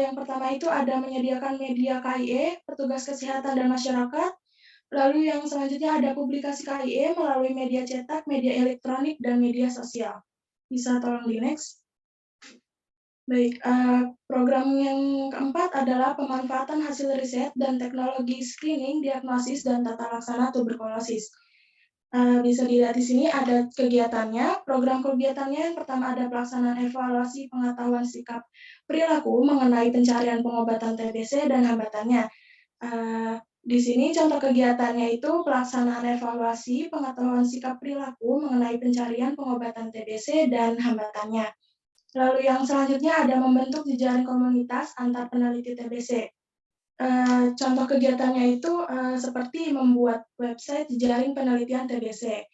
[SPEAKER 10] yang pertama itu ada menyediakan media KIE, petugas kesehatan dan masyarakat. Lalu yang selanjutnya ada publikasi KIE melalui media cetak, media elektronik, dan media sosial. Bisa tolong di next. Baik, program yang keempat adalah pemanfaatan hasil riset dan teknologi screening, diagnosis, dan tata laksana tuberkulosis. Bisa dilihat di sini ada kegiatannya. Program kegiatannya yang pertama ada pelaksanaan evaluasi pengetahuan sikap perilaku mengenai pencarian pengobatan TBC dan hambatannya. Di sini contoh kegiatannya itu pelaksanaan evaluasi pengetahuan sikap perilaku mengenai pencarian pengobatan TBC dan hambatannya. Lalu yang selanjutnya ada membentuk jejaring komunitas antar peneliti TBC. Contoh kegiatannya itu seperti membuat website jejaring penelitian TBC.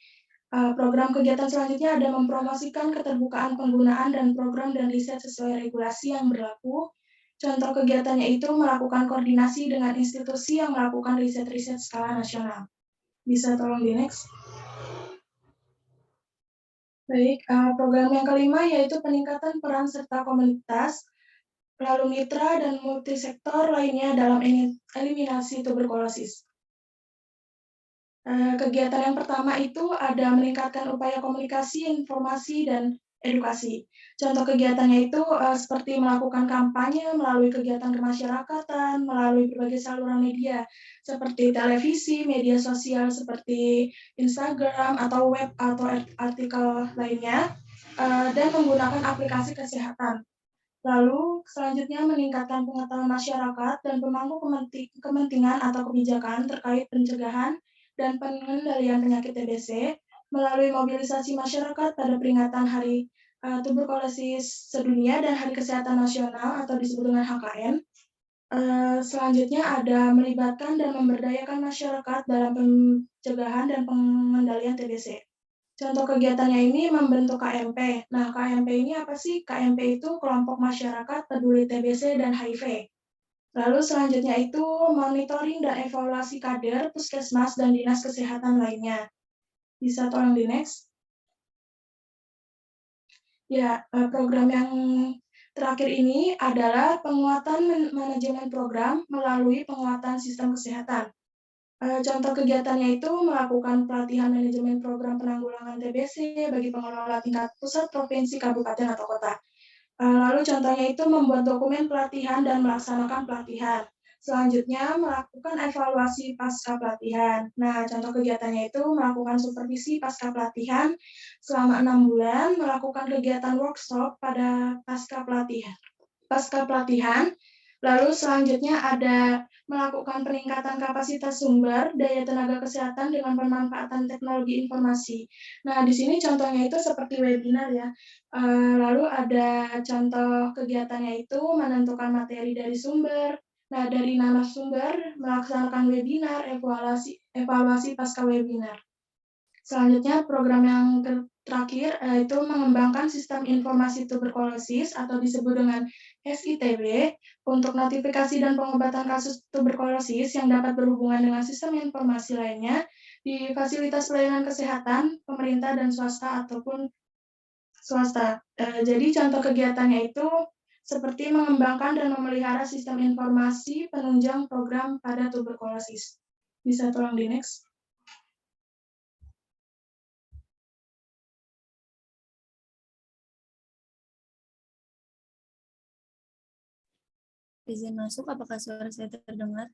[SPEAKER 10] Program kegiatan selanjutnya ada mempromosikan keterbukaan penggunaan dan program dan riset sesuai regulasi yang berlaku. Contoh kegiatannya itu melakukan koordinasi dengan institusi yang melakukan riset-riset skala nasional. Bisa tolong di next. Baik, program yang kelima yaitu peningkatan peran serta komunitas, lalu mitra dan multisektor lainnya dalam eliminasi tuberkulosis. Kegiatan yang pertama itu ada meningkatkan upaya komunikasi, informasi, dan edukasi. Contoh kegiatannya itu seperti melakukan kampanye melalui kegiatan kemasyarakatan, melalui berbagai saluran media, seperti televisi, media sosial seperti Instagram, atau web, atau artikel lainnya, dan menggunakan aplikasi kesehatan. Lalu, selanjutnya meningkatkan pengetahuan masyarakat dan pemangku kepentingan atau kebijakan terkait pencegahan dan pengendalian penyakit TBC melalui mobilisasi masyarakat pada peringatan Hari Tuberkulosis Sedunia dan Hari Kesehatan Nasional atau disebut dengan HKN. Selanjutnya ada melibatkan dan memberdayakan masyarakat dalam pencegahan dan pengendalian TBC. Contoh kegiatannya ini membentuk KMP. Nah, KMP ini apa sih? KMP itu kelompok masyarakat peduli TBC dan HIV. Lalu selanjutnya itu monitoring dan evaluasi kader, puskesmas, dan dinas kesehatan lainnya. Bisa tolong di next. Ya, program yang terakhir ini adalah penguatan manajemen program melalui penguatan sistem kesehatan. Contoh kegiatannya itu melakukan pelatihan manajemen program penanggulangan TBC bagi pengelola tingkat pusat, provinsi, kabupaten, atau kota. Lalu contohnya itu membuat dokumen pelatihan dan melaksanakan pelatihan. Selanjutnya melakukan evaluasi pasca pelatihan. Nah, contoh kegiatannya itu melakukan supervisi pasca pelatihan selama 6 bulan, melakukan kegiatan workshop pada pasca pelatihan. Lalu selanjutnya ada melakukan peningkatan kapasitas sumber daya tenaga kesehatan dengan pemanfaatan teknologi informasi. Nah, di sini contohnya itu seperti webinar ya. Lalu ada contoh kegiatannya itu menentukan materi dari sumber. Nah, dari narasumber melaksanakan webinar, evaluasi pasca webinar. Selanjutnya program yang terakhir itu mengembangkan sistem informasi tuberkulosis atau disebut dengan SITB untuk notifikasi dan pengobatan kasus tuberkulosis yang dapat berhubungan dengan sistem informasi lainnya di fasilitas pelayanan kesehatan, pemerintah dan swasta ataupun swasta. Jadi contoh kegiatannya itu seperti mengembangkan dan memelihara sistem informasi penunjang program pada tuberkulosis. Bisa tolong di next.
[SPEAKER 1] Izin masuk, apakah suara saya terdengar?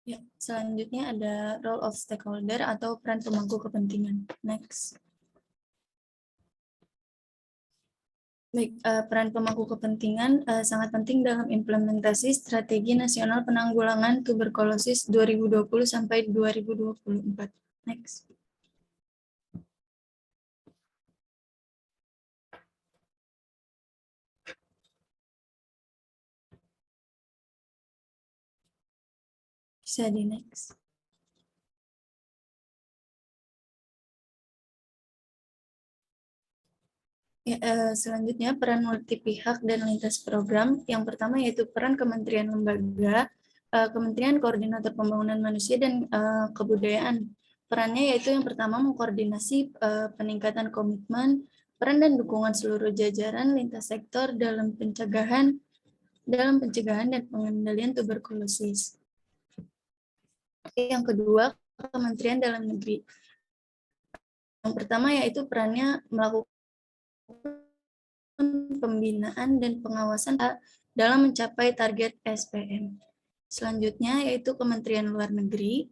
[SPEAKER 1] Ya, selanjutnya ada role of stakeholder atau peran pemangku kepentingan. Next. Baik, peran pemangku kepentingan sangat penting dalam implementasi Strategi Nasional Penanggulangan Tuberkulosis 2020 sampai 2024. Next. Bisa di next. Ya, selanjutnya peran multi pihak dan lintas program. Yang pertama yaitu peran kementerian lembaga, Kementerian Koordinator Pembangunan Manusia dan Kebudayaan. Perannya yaitu yang pertama mengkoordinasi peningkatan komitmen, peran dan dukungan seluruh jajaran lintas sektor dalam pencegahan dan pengendalian tuberkulosis. Yang kedua, Kementerian Dalam Negeri. Yang pertama yaitu perannya melakukan pembinaan dan pengawasan dalam mencapai target SPM. Selanjutnya yaitu Kementerian Luar Negeri.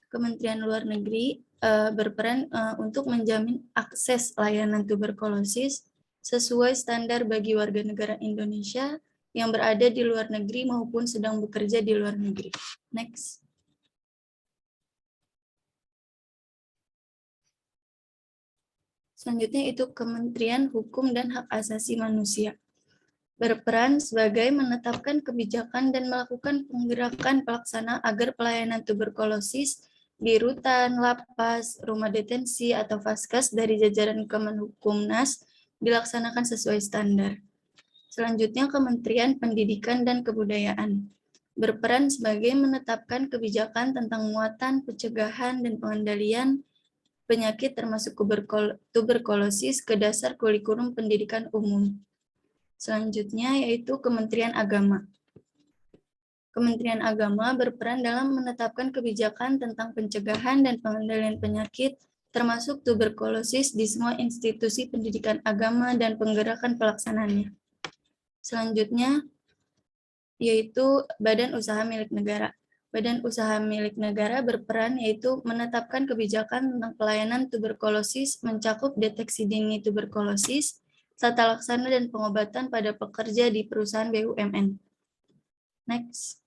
[SPEAKER 1] Kementerian Luar Negeri berperan untuk menjamin akses layanan tuberkulosis sesuai standar bagi warga negara Indonesia yang berada di luar negeri maupun sedang bekerja di luar negeri. Next. Selanjutnya itu Kementerian Hukum dan Hak Asasi Manusia. Berperan sebagai menetapkan kebijakan dan melakukan penggerakan pelaksana agar pelayanan tuberkulosis di rutan, lapas, rumah detensi, atau Vaskes dari jajaran Kemenhukumnas
[SPEAKER 11] dilaksanakan sesuai standar. Selanjutnya, Kementerian Pendidikan dan Kebudayaan berperan sebagai menetapkan kebijakan tentang muatan, pencegahan, dan pengendalian penyakit termasuk tuberkulosis ke dasar kurikulum pendidikan umum. Selanjutnya yaitu Kementerian Agama. Kementerian Agama berperan dalam menetapkan kebijakan tentang pencegahan dan pengendalian penyakit termasuk tuberkulosis di semua institusi pendidikan agama dan penggerakan pelaksanaannya. Selanjutnya yaitu Badan Usaha Milik Negara. Badan Usaha Milik Negara berperan yaitu menetapkan kebijakan tentang pelayanan tuberkulosis, mencakup deteksi dini tuberkulosis, tata laksana dan pengobatan pada pekerja di perusahaan BUMN. Next.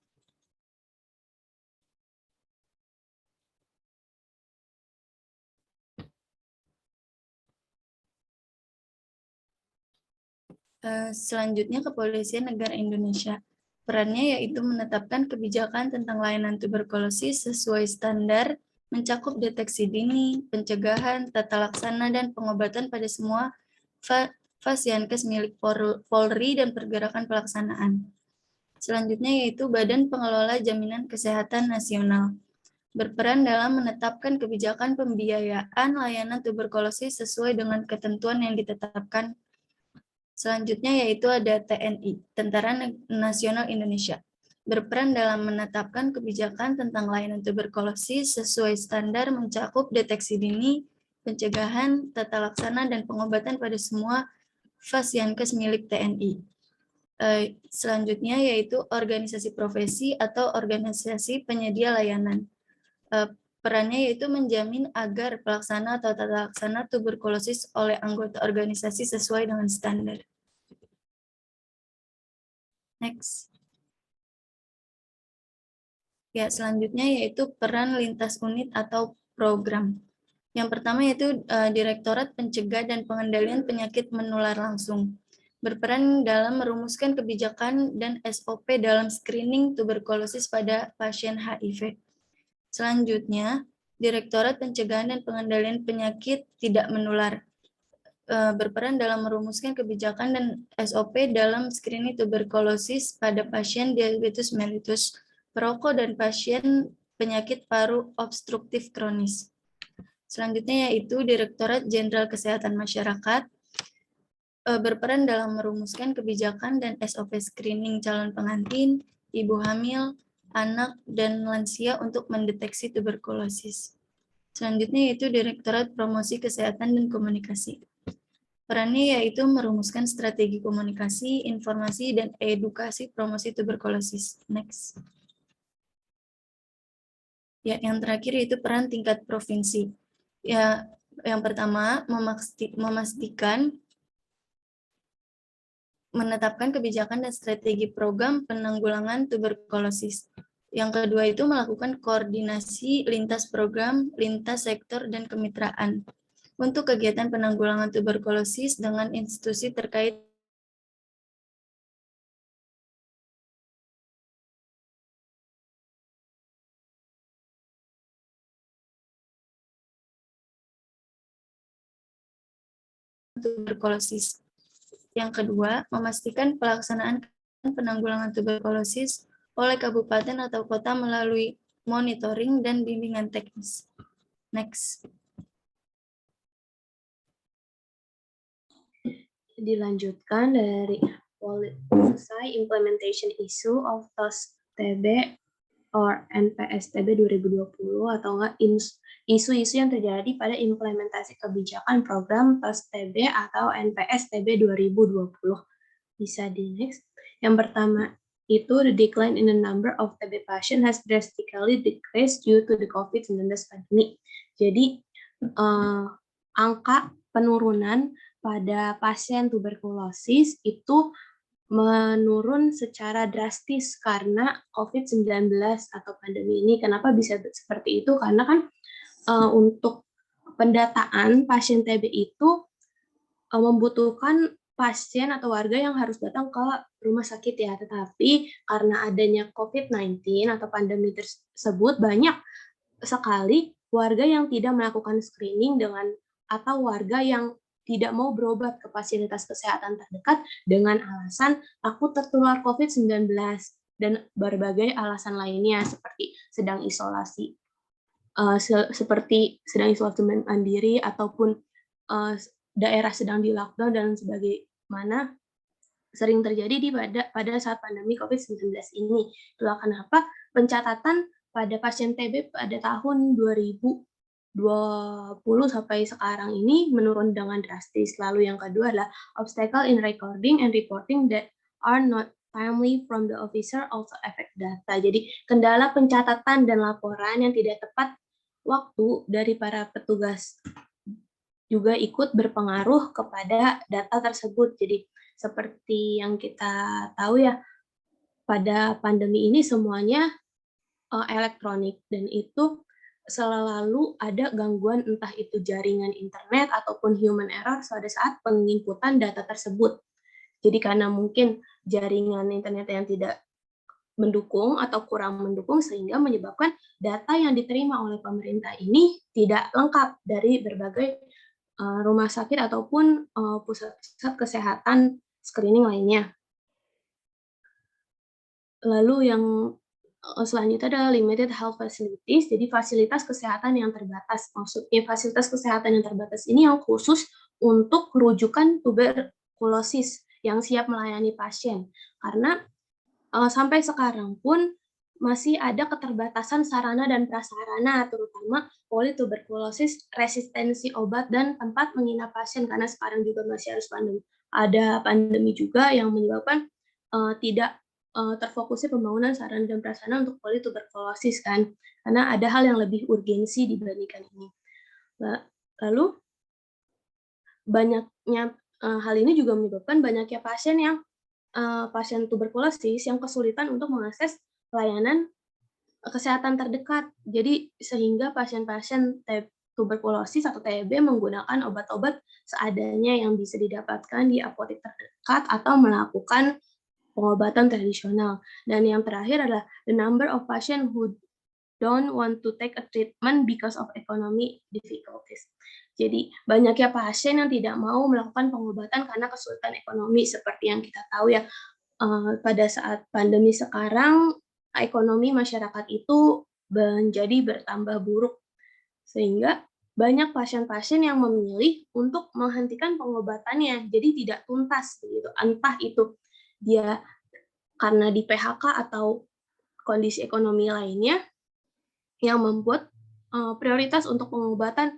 [SPEAKER 11] Selanjutnya Kepolisian Negara Indonesia. Perannya yaitu menetapkan kebijakan tentang layanan tuberkulosis sesuai standar, mencakup deteksi dini, pencegahan, tata laksana, dan pengobatan pada semua Fasiankes milik Polri dan pergerakan pelaksanaan. Selanjutnya yaitu Badan Pengelola Jaminan Kesehatan Nasional. Berperan dalam menetapkan kebijakan pembiayaan layanan tuberkulosis sesuai dengan ketentuan yang ditetapkan. Selanjutnya yaitu ada TNI, Tentara Nasional Indonesia. Berperan dalam menetapkan kebijakan tentang layanan tuberkulosis sesuai standar mencakup deteksi dini, pencegahan, tata laksana, dan pengobatan pada semua Fasiankes milik TNI. Selanjutnya yaitu organisasi profesi atau organisasi penyedia layanan. Perannya yaitu menjamin agar pelaksana atau tata laksana tuberkulosis oleh anggota organisasi sesuai dengan standar. Next. Ya, selanjutnya yaitu peran lintas unit atau program. Yang pertama yaitu Direktorat Pencegah dan Pengendalian Penyakit Menular Langsung. Berperan dalam merumuskan kebijakan dan SOP dalam screening tuberkulosis pada pasien HIV. Selanjutnya, Direktorat Pencegahan dan Pengendalian Penyakit Tidak Menular. Berperan dalam merumuskan kebijakan dan SOP dalam screening tuberkulosis pada pasien diabetes mellitus, perokok, dan pasien penyakit paru obstruktif kronis. Selanjutnya yaitu Direktorat Jenderal Kesehatan Masyarakat, berperan dalam merumuskan kebijakan dan SOP screening calon pengantin, ibu hamil, anak, dan lansia untuk mendeteksi tuberkulosis. Selanjutnya yaitu Direktorat Promosi Kesehatan dan Komunikasi. Perannya yaitu merumuskan strategi komunikasi, informasi, dan edukasi promosi tuberkulosis. Next. Ya, yang terakhir yaitu peran tingkat provinsi. Ya, yang pertama memastikan menetapkan kebijakan dan strategi program penanggulangan tuberkulosis. Yang kedua itu melakukan koordinasi lintas program, lintas sektor, dan kemitraan untuk kegiatan penanggulangan tuberkulosis dengan institusi terkait tuberkulosis. Yang kedua, memastikan pelaksanaan penanggulangan tuberkulosis oleh kabupaten atau kota melalui monitoring dan bimbingan teknis. Next.
[SPEAKER 8] Dilanjutkan dari selesai implementation issue of TOS TB or NPS-TB 2020 atau enggak isu-isu yang terjadi pada implementasi kebijakan program TOS TB atau NPS-TB 2020. Bisa di next. Yang pertama itu the decline in the number of TB patient has drastically decreased due to the COVID-19 pandemic. Jadi angka penurunan pada pasien tuberkulosis itu menurun secara drastis karena COVID-19 atau pandemi ini. Kenapa bisa seperti itu? Karena kan untuk pendataan pasien TB itu membutuhkan pasien atau warga yang harus datang ke rumah sakit ya. Tetapi karena adanya COVID-19 atau pandemi tersebut, banyak sekali warga yang tidak melakukan screening atau warga yang tidak mau berobat ke fasilitas kesehatan terdekat dengan alasan aku tertular COVID-19 dan berbagai alasan lainnya seperti sedang isolasi mandiri ataupun daerah sedang di lockdown dan sebagaimana sering terjadi pada saat pandemi COVID-19 ini. Itulah kenapa pencatatan pada pasien TB pada tahun 2020 sampai sekarang ini menurun dengan drastis. Lalu yang kedua adalah obstacle in recording and reporting that are not timely from the officer also affect data. Jadi kendala pencatatan dan laporan yang tidak tepat waktu dari para petugas juga ikut berpengaruh kepada data tersebut. Jadi seperti yang kita tahu ya, pada pandemi ini semuanya elektronik dan itu selalu ada gangguan entah itu jaringan internet ataupun human error pada saat penginputan data tersebut. Jadi karena mungkin jaringan internet yang tidak mendukung atau kurang mendukung sehingga menyebabkan data yang diterima oleh pemerintah ini tidak lengkap dari berbagai rumah sakit ataupun pusat-pusat kesehatan screening lainnya. Lalu yang selanjutnya adalah limited health facilities, jadi fasilitas kesehatan yang terbatas. Maksudnya fasilitas kesehatan yang terbatas ini yang khusus untuk rujukan tuberkulosis yang siap melayani pasien. Karena sampai sekarang pun masih ada keterbatasan sarana dan prasarana, terutama polituberkulosis, resistensi obat, dan tempat menginap pasien, karena sekarang juga masih harus ada pandemi juga yang menyebabkan tidak terfokusnya pembangunan sarana dan prasarana untuk polituberkulosis kan, karena ada hal yang lebih urgensi dibandingkan ini. Lalu banyaknya hal ini juga menyebabkan banyaknya pasien tuberkulosis yang kesulitan untuk mengakses pelayanan kesehatan terdekat. Jadi sehingga pasien-pasien tuberkulosis atau TB menggunakan obat-obat seadanya yang bisa didapatkan di apotek terdekat atau melakukan pengobatan tradisional. Dan yang terakhir adalah the number of patients who don't want to take a treatment because of economic difficulties. Jadi banyaknya pasien yang tidak mau melakukan pengobatan karena kesulitan ekonomi. Seperti yang kita tahu ya, pada saat pandemi sekarang ekonomi masyarakat itu menjadi bertambah buruk, sehingga banyak pasien-pasien yang memilih untuk menghentikan pengobatannya, jadi tidak tuntas begitu. Entah itu dia karena di PHK atau kondisi ekonomi lainnya yang membuat prioritas untuk pengobatan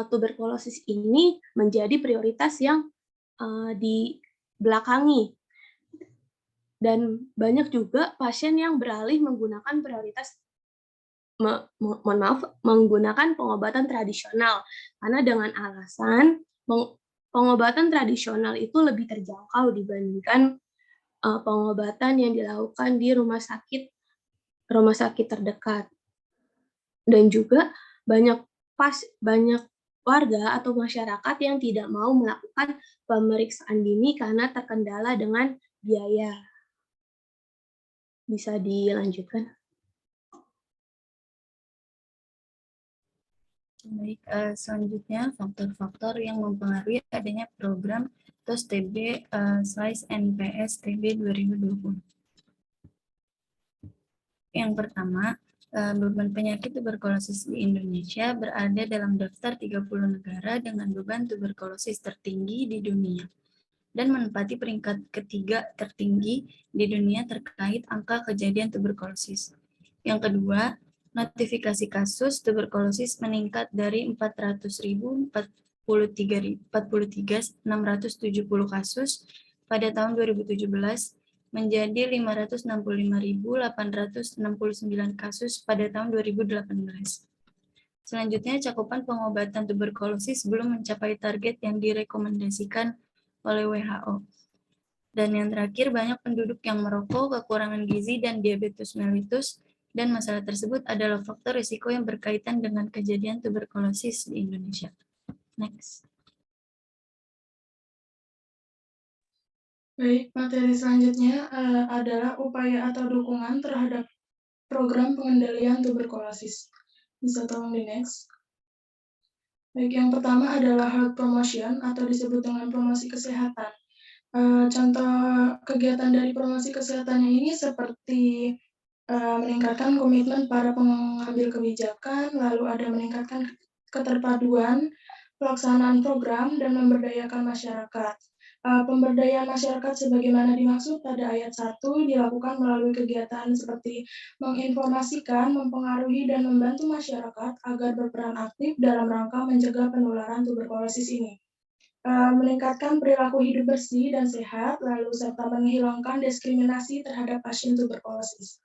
[SPEAKER 8] tuberkulosis ini menjadi prioritas yang dibelakangi. Dan banyak juga pasien yang beralih menggunakan menggunakan pengobatan tradisional, karena dengan alasan pengobatan tradisional itu lebih terjangkau dibandingkan pengobatan yang dilakukan di rumah sakit terdekat. Dan juga banyak warga atau masyarakat yang tidak mau melakukan pemeriksaan dini karena terkendala dengan biaya. Bisa dilanjutkan?
[SPEAKER 11] Baik, selanjutnya faktor-faktor yang mempengaruhi adanya program TOS TB /NPS TB 2020. Yang pertama, beban penyakit tuberkulosis di Indonesia berada dalam daftar 30 negara dengan beban tuberkulosis tertinggi di dunia dan menempati peringkat ketiga tertinggi di dunia terkait angka kejadian tuberkulosis. Yang kedua, notifikasi kasus tuberkulosis meningkat dari 400.043.670 kasus pada tahun 2017 menjadi 565.869 kasus pada tahun 2018. Selanjutnya, cakupan pengobatan tuberkulosis belum mencapai target yang direkomendasikan oleh WHO. Dan yang terakhir, banyak penduduk yang merokok, kekurangan gizi, dan diabetes mellitus, dan masalah tersebut adalah faktor risiko yang berkaitan dengan kejadian tuberkulosis di Indonesia. Next.
[SPEAKER 10] Baik, materi selanjutnya adalah upaya atau dukungan terhadap program pengendalian tuberkulosis. Bisa tolong di next. Baik, yang pertama adalah health promotion atau disebut dengan promosi kesehatan. Contoh kegiatan dari promosi kesehatannya ini seperti meningkatkan komitmen para pengambil kebijakan, lalu ada meningkatkan keterpaduan pelaksanaan program dan memberdayakan masyarakat. Pemberdayaan masyarakat sebagaimana dimaksud pada ayat 1 dilakukan melalui kegiatan seperti menginformasikan, mempengaruhi, dan membantu masyarakat agar berperan aktif dalam rangka mencegah penularan tuberkulosis ini. Meningkatkan perilaku hidup bersih dan sehat, lalu serta menghilangkan diskriminasi terhadap pasien tuberkulosis.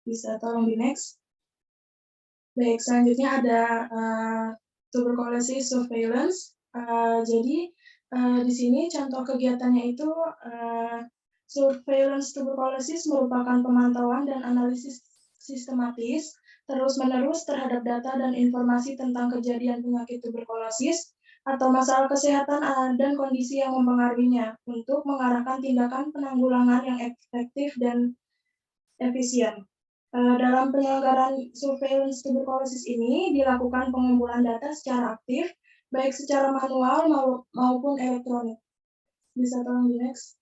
[SPEAKER 10] Bisa tolong di next. Baik, selanjutnya ada tuberculosis surveillance. Jadi di sini contoh kegiatannya itu surveillance tuberculosis merupakan pemantauan dan analisis sistematis terus-menerus terhadap data dan informasi tentang kejadian penyakit tuberkulosis atau masalah kesehatan dan kondisi yang mempengaruhinya untuk mengarahkan tindakan penanggulangan yang efektif dan efisien. Dalam penyelenggaraan surveillance tuberkulosis ini dilakukan pengumpulan data secara aktif, baik secara manual maupun elektronik. Bisa tolong di next.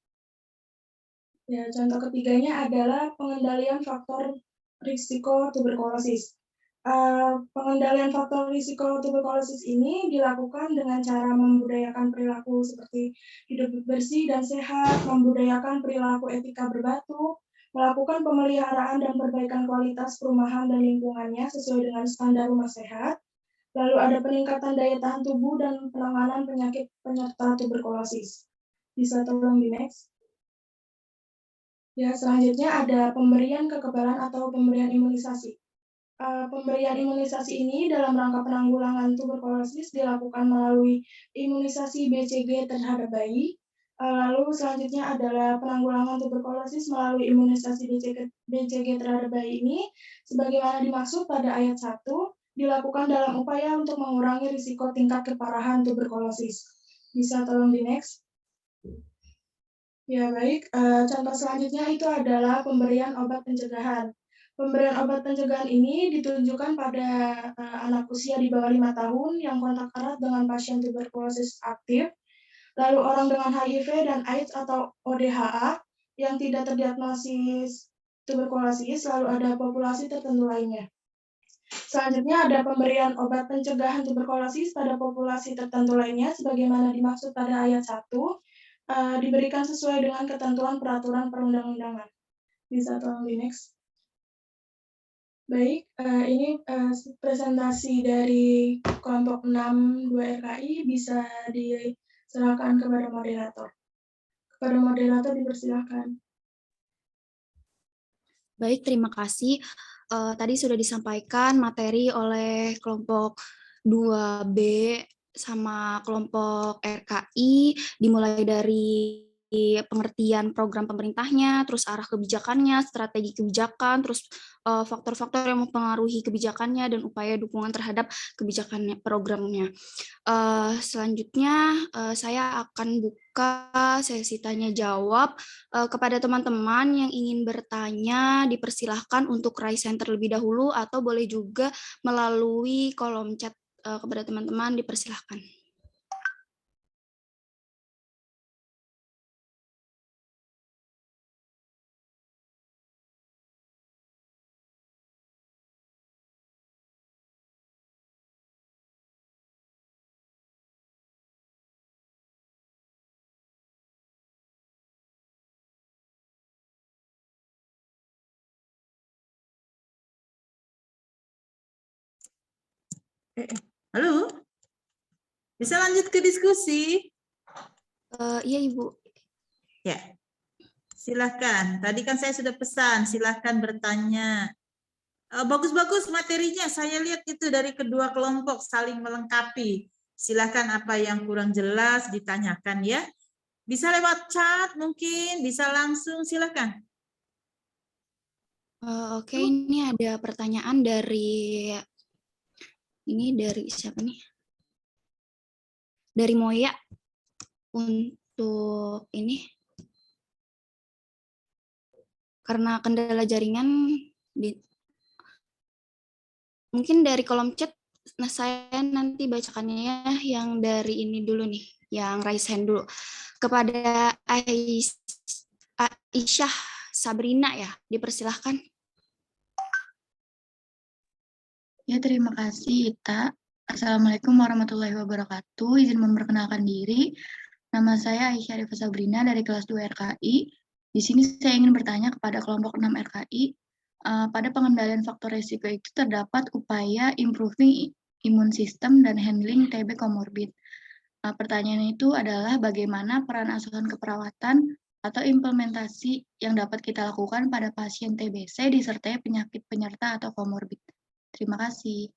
[SPEAKER 10] Ya, contoh ketiganya adalah pengendalian faktor risiko tuberkulosis. Pengendalian faktor risiko tuberkulosis ini dilakukan dengan cara membudayakan perilaku seperti hidup bersih dan sehat, membudayakan perilaku etika berbatu, melakukan pemeliharaan dan perbaikan kualitas perumahan dan lingkungannya sesuai dengan standar rumah sehat, lalu ada peningkatan daya tahan tubuh dan penanganan penyakit penyerta tuberkulosis. Bisa tolong di next. Ya, selanjutnya ada pemberian kekebalan atau pemberian imunisasi. Pemberian imunisasi ini dalam rangka penanggulangan tuberkulosis dilakukan melalui imunisasi BCG terhadap bayi. Lalu selanjutnya adalah penanggulangan tuberkulosis melalui imunisasi BCG terhadap bayi ini, sebagaimana dimaksud pada ayat 1, dilakukan dalam upaya untuk mengurangi risiko tingkat keparahan tuberkulosis. Bisa tolong di next. Ya baik, contoh selanjutnya itu adalah pemberian obat pencegahan. Pemberian obat pencegahan ini ditunjukkan pada anak usia di bawah 5 tahun yang kontak erat dengan pasien tuberkulosis aktif, lalu orang dengan HIV dan AIDS atau ODHA yang tidak terdiagnosis tuberkulosis, lalu ada populasi tertentu lainnya. Selanjutnya ada pemberian obat pencegahan tuberkulosis pada populasi tertentu lainnya, sebagaimana dimaksud pada ayat 1, diberikan sesuai dengan ketentuan peraturan perundang-undangan. Bisa tolong di next. Baik, ini presentasi dari kelompok 6 2 RKI bisa diserahkan kepada moderator. Kepada moderator dipersilakan.
[SPEAKER 1] Baik, terima kasih. Tadi sudah disampaikan materi oleh kelompok 2B sama kelompok RKI, dimulai dari pengertian program pemerintahnya, terus arah kebijakannya, strategi kebijakan, terus faktor-faktor yang mempengaruhi kebijakannya, dan upaya dukungan terhadap kebijakannya, programnya. Selanjutnya saya akan buka sesi tanya jawab. Kepada teman-teman yang ingin bertanya, dipersilahkan untuk raise hand terlebih dahulu, atau boleh juga melalui kolom chat. Kepada teman-teman dipersilahkan.
[SPEAKER 2] Halo, bisa lanjut ke diskusi?
[SPEAKER 1] Iya, Ibu.
[SPEAKER 2] Ya, silahkan. Tadi kan saya sudah pesan, silahkan bertanya. Bagus-bagus materinya, saya lihat itu dari kedua kelompok saling melengkapi. Silahkan apa yang kurang jelas ditanyakan ya. Bisa lewat chat mungkin, bisa langsung, silahkan.
[SPEAKER 1] Oke, ini ada pertanyaan dari siapa nih? Dari Moya untuk ini. Karena kendala jaringan mungkin dari kolom chat Nah, saya nanti bacakannya yang dari ini dulu nih, yang raise hand dulu. Kepada Aisyah Sabrina ya, dipersilahkan.
[SPEAKER 12] Ya, terima kasih, Ita. Assalamualaikum warahmatullahi wabarakatuh. Izin memperkenalkan diri. Nama saya Aisyah Rifa Sabrina dari kelas 2 RKI. Di sini saya ingin bertanya kepada kelompok 6 RKI. Pada pengendalian faktor risiko itu terdapat upaya improving imun system dan handling TB comorbid. Pertanyaan itu adalah bagaimana peran asuhan keperawatan atau implementasi yang dapat kita lakukan pada pasien TBC disertai penyakit penyerta atau comorbid. Terima kasih.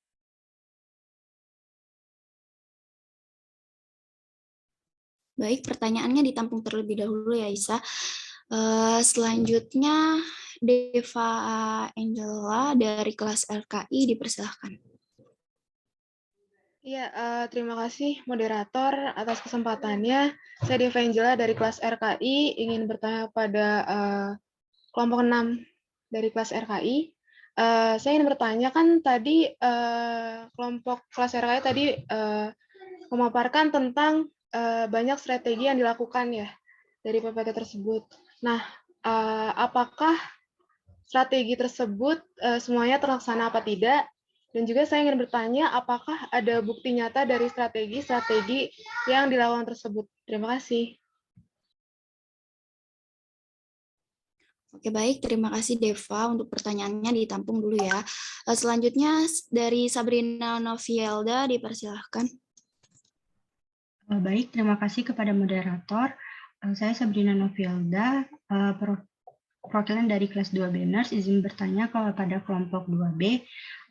[SPEAKER 1] Baik, pertanyaannya ditampung terlebih dahulu ya, Isa. Selanjutnya, Deva Angela dari kelas LKI, dipersilahkan.
[SPEAKER 13] Iya, terima kasih moderator atas kesempatannya. Saya Deva Angela dari kelas RKI, ingin bertanya pada kelompok 6 dari kelas RKI. Saya ingin bertanya, kan tadi kelompok kelas RKI tadi memaparkan tentang banyak strategi yang dilakukan ya dari PPT tersebut. Nah, apakah strategi tersebut semuanya terlaksana apa tidak? Dan juga saya ingin bertanya, apakah ada bukti nyata dari strategi-strategi yang dilakukan tersebut? Terima kasih.
[SPEAKER 1] Oke, baik. Terima kasih, Deva. Untuk pertanyaannya ditampung dulu ya. Selanjutnya dari Sabrina Novielda, dipersilahkan.
[SPEAKER 14] Baik, terima kasih kepada moderator. Saya Sabrina Novielda, perwakilan dari kelas 2 Banners, izin bertanya kepada kelompok 2B.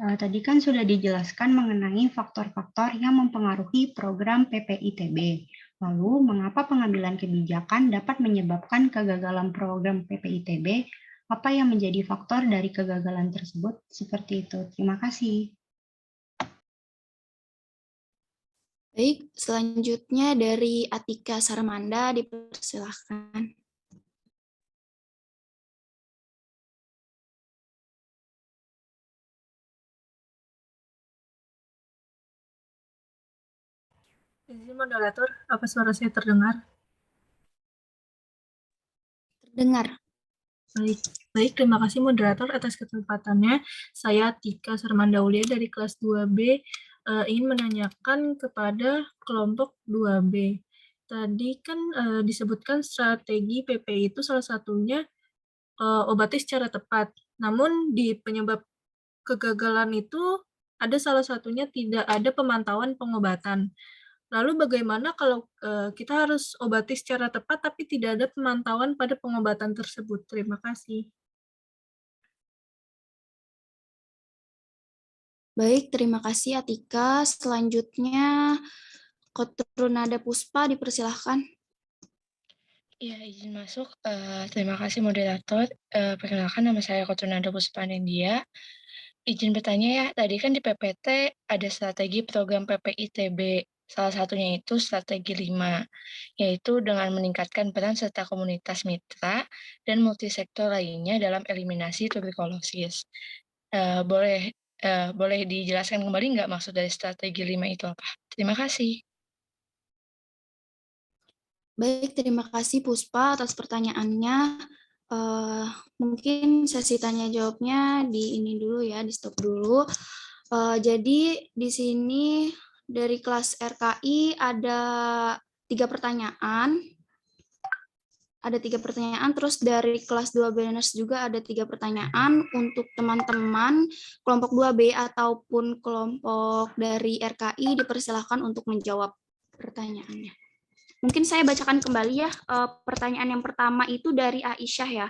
[SPEAKER 14] Tadi kan sudah dijelaskan mengenai faktor-faktor yang mempengaruhi program PPITB. Lalu, mengapa pengambilan kebijakan dapat menyebabkan kegagalan program PPITB? Apa yang menjadi faktor dari kegagalan tersebut? Seperti itu. Terima kasih.
[SPEAKER 1] Baik, selanjutnya dari Atika Sarmanda, dipersilahkan.
[SPEAKER 15] Izin moderator, apa suara saya terdengar?
[SPEAKER 1] Terdengar.
[SPEAKER 15] Baik, terima kasih moderator atas kesempatannya. Saya Tika Sarmanda Aulia dari kelas 2B ingin menanyakan kepada kelompok 2B. Tadi kan disebutkan strategi PPI itu salah satunya obati secara tepat. Namun di penyebab kegagalan itu ada salah satunya tidak ada pemantauan pengobatan. Lalu bagaimana kalau kita harus obati secara tepat tapi tidak ada pemantauan pada pengobatan tersebut? Terima kasih.
[SPEAKER 1] Baik, terima kasih Atika. Selanjutnya Kotrunada Puspa, dipersilahkan.
[SPEAKER 16] Ya, izin masuk. Terima kasih moderator. Perkenalkan, nama saya Kotrunada Puspa Nindya. Izin bertanya ya, tadi kan di PPT ada strategi program PPITB. Salah satunya itu strategi 5, yaitu dengan meningkatkan peran serta komunitas mitra dan multisektor lainnya dalam eliminasi tuberkulosis. Boleh dijelaskan kembali nggak maksud dari strategi 5 itu apa? Terima kasih.
[SPEAKER 1] Baik, terima kasih Puspa atas pertanyaannya. Mungkin sesi tanya jawabnya di ini dulu ya, di stop dulu. Jadi di sini dari kelas RKI ada 3 pertanyaan. Ada 3 pertanyaan, terus dari kelas 2 Banners juga ada 3 pertanyaan. Untuk teman-teman kelompok 2B ataupun kelompok dari RKI dipersilakan untuk menjawab pertanyaannya. Mungkin saya bacakan kembali ya, pertanyaan yang pertama itu dari Aisyah ya.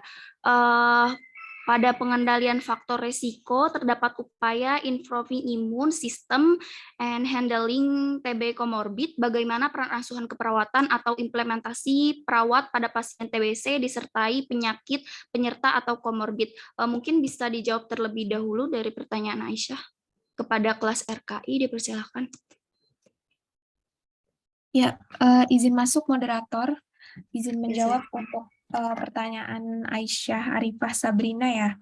[SPEAKER 1] Pada pengendalian faktor resiko terdapat upaya improving immune system and handling TB comorbid. Bagaimana peran asuhan keperawatan atau implementasi perawat pada pasien TBC disertai penyakit penyerta atau comorbid? Mungkin bisa dijawab terlebih dahulu dari pertanyaan Aisyah. Kepada kelas RKI dipersilakan.
[SPEAKER 9] Ya, izin masuk moderator, izin menjawab untuk pertanyaan Aisyah Arifah Sabrina ya.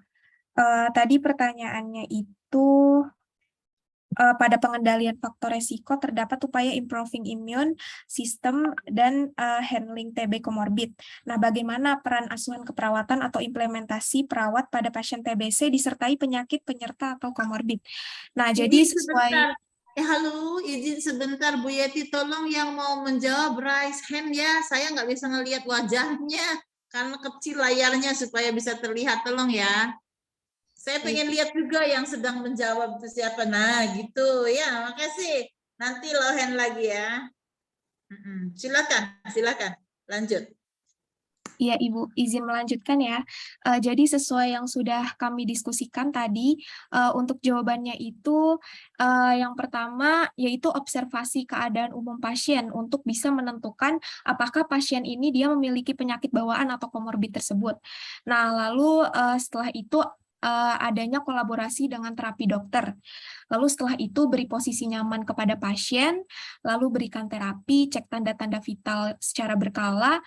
[SPEAKER 9] Tadi pertanyaannya itu pada pengendalian faktor resiko terdapat upaya improving immune system dan handling TB komorbid. Nah, bagaimana peran asuhan keperawatan atau implementasi perawat pada pasien TBC disertai penyakit penyerta atau komorbid? Nah, jadi sesuai...
[SPEAKER 2] Halo, izin sebentar Bu Yeti, tolong yang mau menjawab raise hand ya. Saya nggak bisa ngelihat wajahnya karena kecil layarnya supaya bisa terlihat, tolong ya. Saya pengen lihat juga yang sedang menjawab itu siapa. Nah, gitu ya. Makasih. Nanti low hand lagi ya. Silakan, lanjut.
[SPEAKER 9] Iya, Ibu, izin melanjutkan ya. Jadi sesuai yang sudah kami diskusikan tadi, untuk jawabannya itu yang pertama yaitu observasi keadaan umum pasien untuk bisa menentukan apakah pasien ini dia memiliki penyakit bawaan atau komorbid tersebut. Nah, lalu setelah itu adanya kolaborasi dengan terapi dokter. Lalu setelah itu beri posisi nyaman kepada pasien, lalu berikan terapi, cek tanda-tanda vital secara berkala,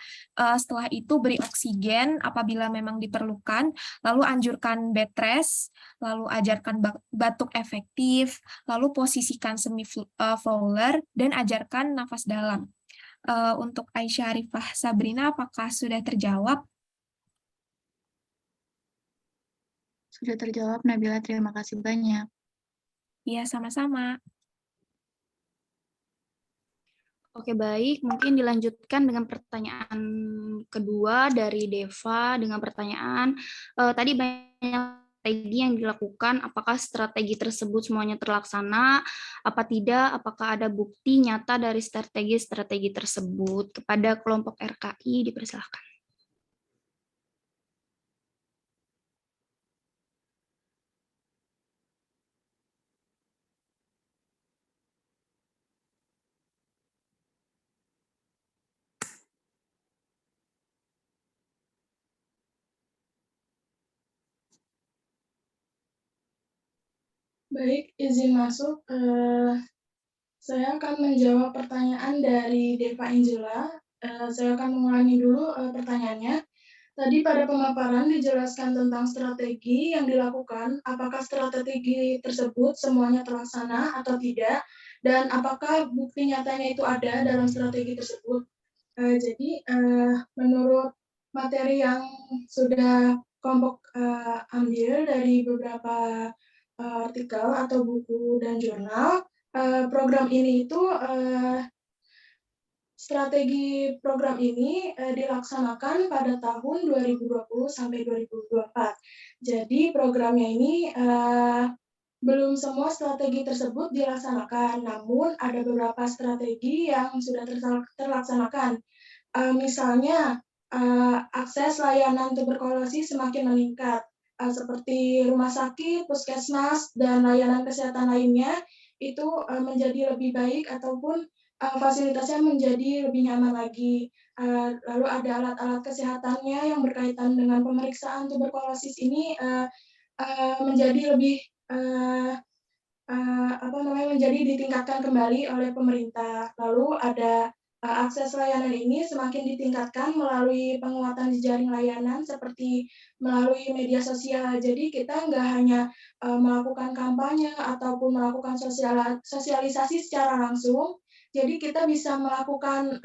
[SPEAKER 9] setelah itu beri oksigen apabila memang diperlukan, lalu anjurkan bed rest, lalu ajarkan batuk efektif, lalu posisikan semi-fowler, dan ajarkan nafas dalam. Untuk Aisyah Arifah Sabrina, apakah sudah terjawab?
[SPEAKER 12] Sudah terjawab, Nabila. Terima kasih banyak.
[SPEAKER 9] Iya, sama-sama.
[SPEAKER 1] Oke, baik. Mungkin dilanjutkan dengan pertanyaan kedua dari Deva dengan pertanyaan, tadi banyak strategi yang dilakukan, apakah strategi tersebut semuanya terlaksana, apa tidak, apakah ada bukti nyata dari strategi-strategi tersebut. Kepada kelompok RKI, dipersilakan.
[SPEAKER 10] Baik, izin masuk. Saya akan menjawab pertanyaan dari Deva Angela. Saya akan mengulangi dulu pertanyaannya. Tadi pada pemaparan dijelaskan tentang strategi yang dilakukan, apakah strategi tersebut semuanya terlaksana atau tidak, dan apakah bukti nyatanya itu ada dalam strategi tersebut. Jadi menurut materi yang sudah kelompok ambil dari beberapa artikel atau buku dan jurnal, program ini itu strategi program ini dilaksanakan pada tahun 2020 sampai 2024. Jadi programnya ini belum semua strategi tersebut dilaksanakan, namun ada beberapa strategi yang sudah terlaksanakan. Misalnya akses layanan tuberkulosis semakin meningkat, seperti rumah sakit, puskesmas, dan layanan kesehatan lainnya itu menjadi lebih baik ataupun fasilitasnya menjadi lebih nyaman lagi. Lalu ada alat-alat kesehatannya yang berkaitan dengan pemeriksaan tuberkulosis ini menjadi lebih menjadi ditingkatkan kembali oleh pemerintah. Lalu ada akses layanan ini semakin ditingkatkan melalui penguatan jejaring layanan seperti melalui media sosial. Jadi kita nggak hanya melakukan kampanye ataupun melakukan sosialisasi secara langsung. Jadi kita bisa melakukan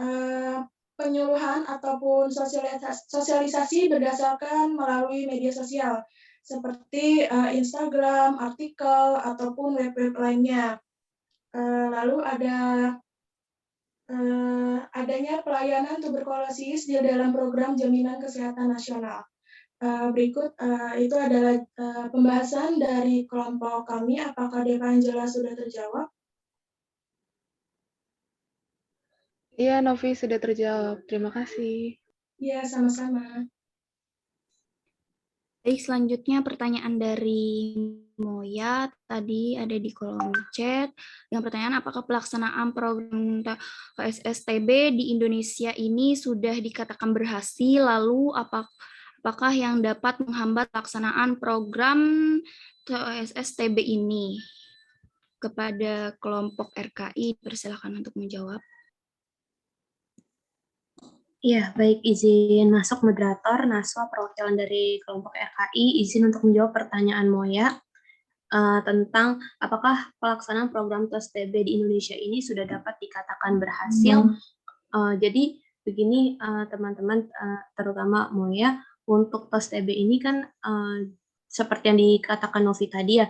[SPEAKER 10] penyuluhan ataupun sosialisasi berdasarkan melalui media sosial seperti Instagram, artikel, ataupun web-web lainnya. Lalu adanya pelayanan tuberkulosis di dalam program Jaminan Kesehatan Nasional. Berikut itu adalah pembahasan dari kelompok kami. Apakah Deva Angela sudah terjawab?
[SPEAKER 13] Iya, Novi sudah terjawab. Terima kasih.
[SPEAKER 10] Iya, sama-sama.
[SPEAKER 1] Baik, selanjutnya pertanyaan dari Moya, tadi ada di kolom chat. Dengan pertanyaan, apakah pelaksanaan program KSSTB di Indonesia ini sudah dikatakan berhasil, lalu apakah yang dapat menghambat pelaksanaan program KSSTB ini? Kepada kelompok RKI, persilakan untuk menjawab.
[SPEAKER 8] Iya, baik, izin masuk moderator, Naswa perwakilan dari kelompok RKI, izin untuk menjawab pertanyaan Moya. tentang apakah pelaksanaan program TOS TB di Indonesia ini sudah dapat dikatakan berhasil. Jadi begini teman-teman, terutama Moya, untuk TOS TB ini kan seperti yang dikatakan Novi tadi ya,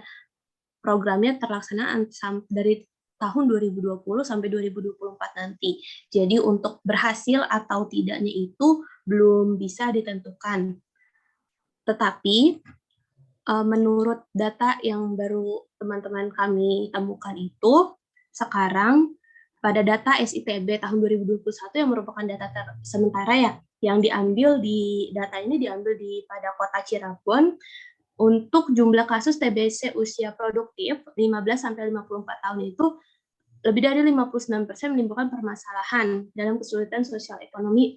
[SPEAKER 8] programnya terlaksana dari tahun 2020 sampai 2024 nanti. Jadi untuk berhasil atau tidaknya itu belum bisa ditentukan. Tetapi menurut data yang baru teman-teman kami temukan itu, sekarang pada data SITB tahun 2021 yang merupakan data sementara ya, yang diambil di data ini diambil pada kota Cirebon. Untuk jumlah kasus TBC usia produktif 15-54 tahun itu lebih dari 59% menimbulkan permasalahan dalam kesulitan sosial ekonomi.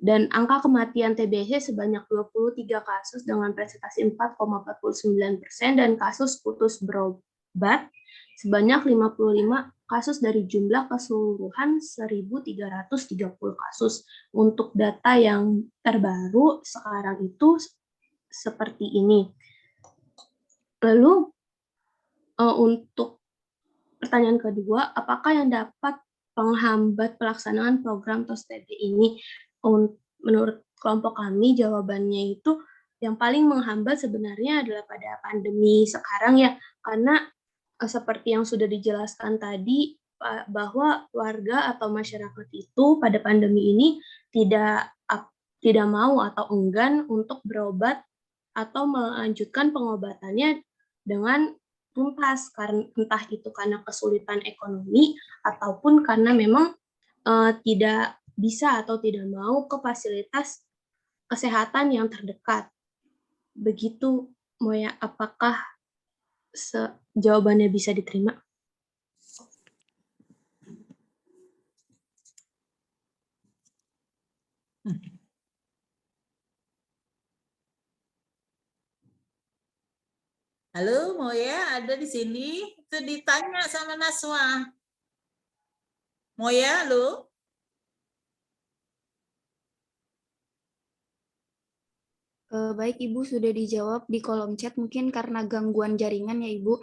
[SPEAKER 8] Dan angka kematian TBC sebanyak 23 kasus dengan presentasi 4,49% dan kasus putus berobat sebanyak 55 kasus dari jumlah keseluruhan 1.330 kasus. Untuk data yang terbaru sekarang itu seperti ini. Lalu untuk pertanyaan kedua, apakah yang dapat menghambat pelaksanaan program TOS TB ini? Menurut kelompok kami, jawabannya itu yang paling menghambat sebenarnya adalah pada pandemi sekarang ya, karena seperti yang sudah dijelaskan tadi, bahwa warga atau masyarakat itu pada pandemi ini tidak mau atau enggan untuk berobat atau melanjutkan pengobatannya dengan tuntas, karena entah itu karena kesulitan ekonomi ataupun karena memang tidak bisa atau tidak mau ke fasilitas kesehatan yang terdekat. Begitu, Moya, apakah jawabannya bisa diterima?
[SPEAKER 2] Halo, Moya ada di sini? Itu ditanya sama Naswa. Moya, halo?
[SPEAKER 1] Baik, Ibu, sudah dijawab di kolom chat, mungkin karena gangguan jaringan ya, Ibu.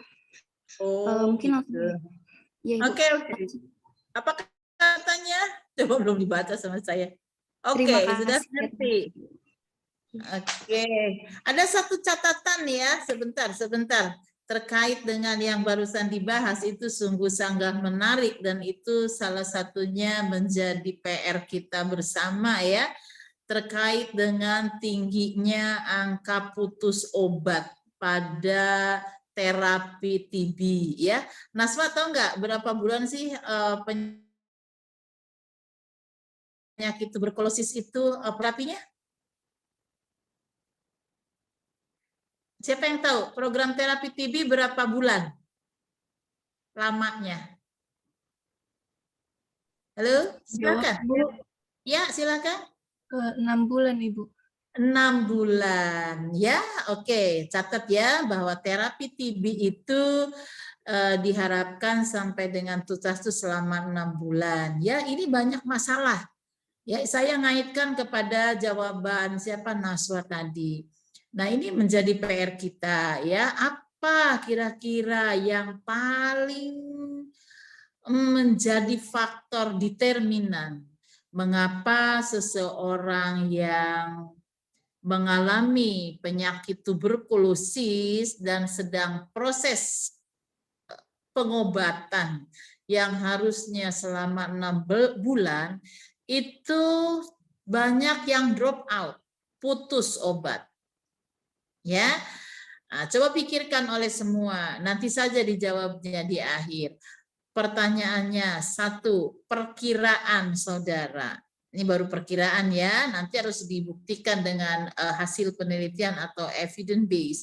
[SPEAKER 1] Mungkin langsung. Ya, Ibu.
[SPEAKER 2] Oke. Apa katanya? Coba belum dibaca sama saya. Oke, sudah ngerti. Oke, ada satu catatan ya, sebentar. Terkait dengan yang barusan dibahas, itu sungguh sangat menarik dan itu salah satunya menjadi PR kita bersama ya, terkait dengan tingginya angka putus obat pada terapi TB ya. Naswa tahu nggak berapa bulan sih penyakit tuberkulosis itu terapinya? Siapa yang tahu program terapi TB berapa bulan lamanya? Halo, silakan. Ya, silakan.
[SPEAKER 9] 6 bulan, Ibu.
[SPEAKER 2] 6 bulan. Ya, oke. Catat ya bahwa terapi TB itu diharapkan sampai dengan tuntas itu selama 6 bulan. Ya, ini banyak masalah. Ya, saya ngaitkan kepada jawaban siapa Naswa tadi. Nah, ini menjadi PR kita ya. Apa kira-kira yang paling menjadi faktor determinan mengapa seseorang yang mengalami penyakit tuberkulosis dan sedang proses pengobatan yang harusnya selama 6 bulan itu banyak yang drop out, putus obat. Ya, nah, coba pikirkan oleh semua, nanti saja dijawabnya di akhir. Pertanyaannya, 1, perkiraan saudara. Ini baru perkiraan ya, nanti harus dibuktikan dengan hasil penelitian atau evidence base.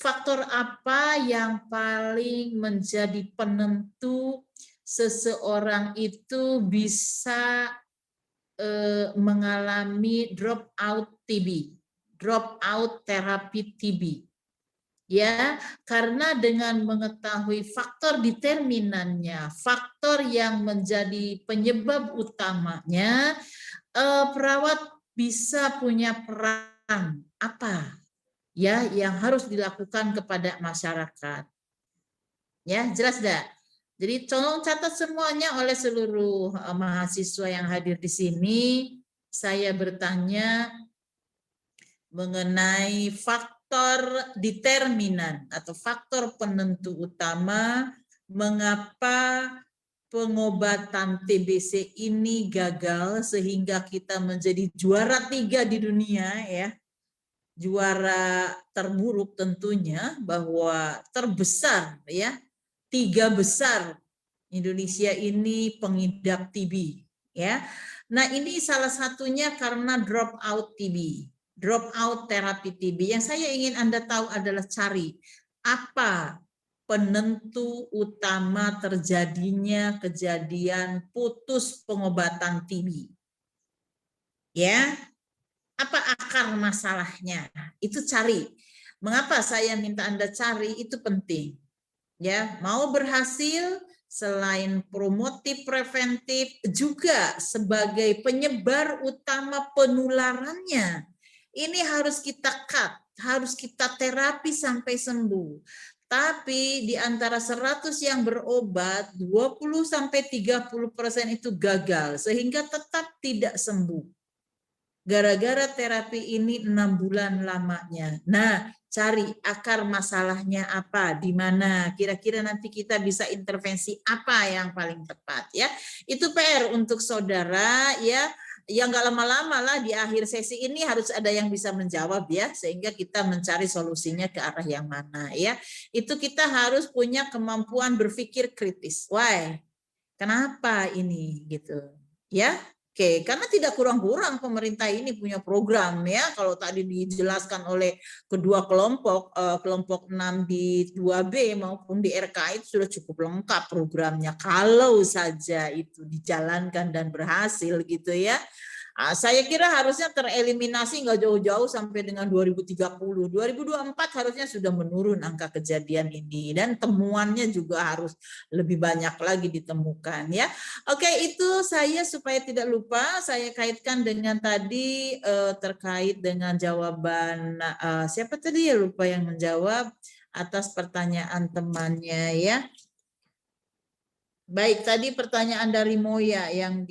[SPEAKER 2] Faktor apa yang paling menjadi penentu seseorang itu bisa mengalami drop out TB? Drop out terapi TB. Ya, karena dengan mengetahui faktor determinannya, faktor yang menjadi penyebab utamanya, perawat bisa punya peran apa ya yang harus dilakukan kepada masyarakat. Ya, jelas enggak? Jadi tolong catat semuanya oleh seluruh mahasiswa yang hadir di sini. Saya bertanya mengenai faktor determinan atau faktor penentu utama mengapa pengobatan TBC ini gagal sehingga kita menjadi juara 3 di dunia, ya. Juara terburuk tentunya, bahwa terbesar, ya, 3 besar Indonesia ini pengidap TB, ya. Nah, ini salah satunya karena drop out TB, drop out terapi TB. Yang saya ingin Anda tahu adalah cari apa penentu utama terjadinya kejadian putus pengobatan TB. Ya, apa akar masalahnya? Itu cari. Mengapa saya minta Anda cari? Itu penting. Ya, mau berhasil selain promotif preventif juga sebagai penyebar utama penularannya. Ini harus kita cut, harus kita terapi sampai sembuh. Tapi di antara 100 yang berobat, 20-30% itu gagal sehingga tetap tidak sembuh. Gara-gara terapi ini 6 bulan lamanya. Nah, cari akar masalahnya apa, di mana, kira-kira nanti kita bisa intervensi apa yang paling tepat, ya. Itu PR untuk saudara, ya. Yang nggak lama-lama lah, di akhir sesi ini harus ada yang bisa menjawab, ya, sehingga kita mencari solusinya ke arah yang mana, ya. Itu kita harus punya kemampuan berpikir kritis. Why? Kenapa ini, gitu, ya. Oke, karena tidak kurang-kurang pemerintah ini punya program, ya. Kalau tadi dijelaskan oleh kedua kelompok, kelompok 6 di 2B maupun di RKI itu sudah cukup lengkap programnya. Kalau saja itu dijalankan dan berhasil, gitu, ya. Saya kira harusnya tereliminasi nggak jauh-jauh sampai dengan 2030. 2024 harusnya sudah menurun angka kejadian ini, dan temuannya juga harus lebih banyak lagi ditemukan, ya. Oke, itu saya supaya tidak lupa, saya kaitkan dengan tadi terkait dengan jawaban siapa tadi ya, lupa yang menjawab atas pertanyaan temannya, ya. Baik, tadi pertanyaan dari Moya yang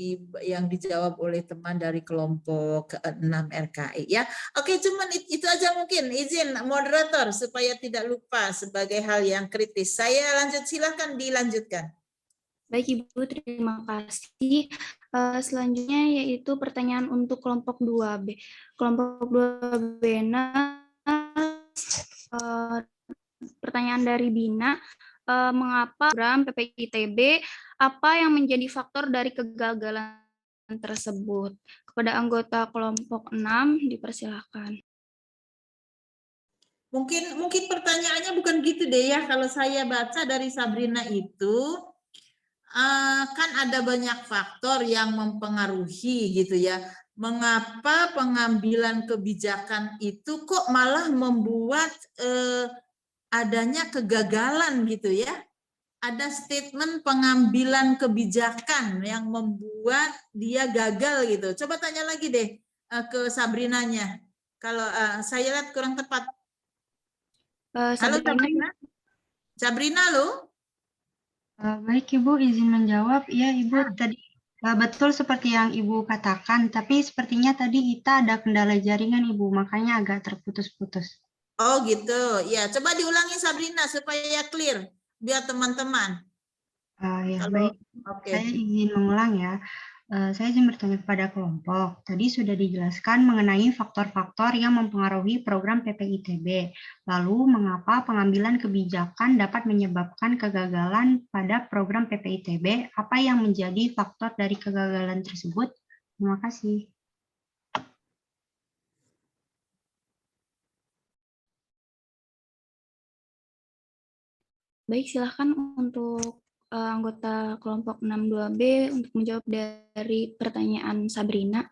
[SPEAKER 2] dijawab oleh teman dari kelompok 6 RKI, ya. Oke, cuman itu aja mungkin. Izin moderator supaya tidak lupa sebagai hal yang kritis. Saya lanjut, silahkan dilanjutkan.
[SPEAKER 1] Baik Ibu, terima kasih. Selanjutnya yaitu pertanyaan untuk kelompok 2B. Kelompok 2B, pertanyaan dari Bina. Mengapa program PPI-ITB, apa yang menjadi faktor dari kegagalan tersebut? Kepada anggota kelompok 6 dipersilakan.
[SPEAKER 2] Mungkin pertanyaannya bukan gitu deh, ya. Kalau saya baca dari Sabrina itu kan ada banyak faktor yang mempengaruhi, gitu, ya. Mengapa pengambilan kebijakan itu kok malah membuat adanya kegagalan, gitu, ya. Ada statement pengambilan kebijakan yang membuat dia gagal, gitu. Coba tanya lagi deh ke Sabrinanya. Kalau saya lihat kurang tepat. Halo Sabrina. Sabrina, lo?
[SPEAKER 14] Baik Ibu, izin menjawab. Ya Ibu, tadi betul seperti yang Ibu katakan, tapi sepertinya tadi Ita ada kendala jaringan Ibu, makanya agak terputus-putus.
[SPEAKER 2] Oh gitu, ya. Coba diulangi Sabrina supaya clear, biar teman-teman.
[SPEAKER 14] Ya baik, saya izin mengulang, ya. Saya izin bertanya kepada kelompok. Tadi sudah dijelaskan mengenai faktor-faktor yang mempengaruhi program PPI-ITB. Lalu, mengapa pengambilan kebijakan dapat menyebabkan kegagalan pada program PPI-ITB? Apa yang menjadi faktor dari kegagalan tersebut? Terima kasih.
[SPEAKER 1] Baik, silahkan untuk anggota kelompok 62B untuk menjawab dari pertanyaan Sabrina.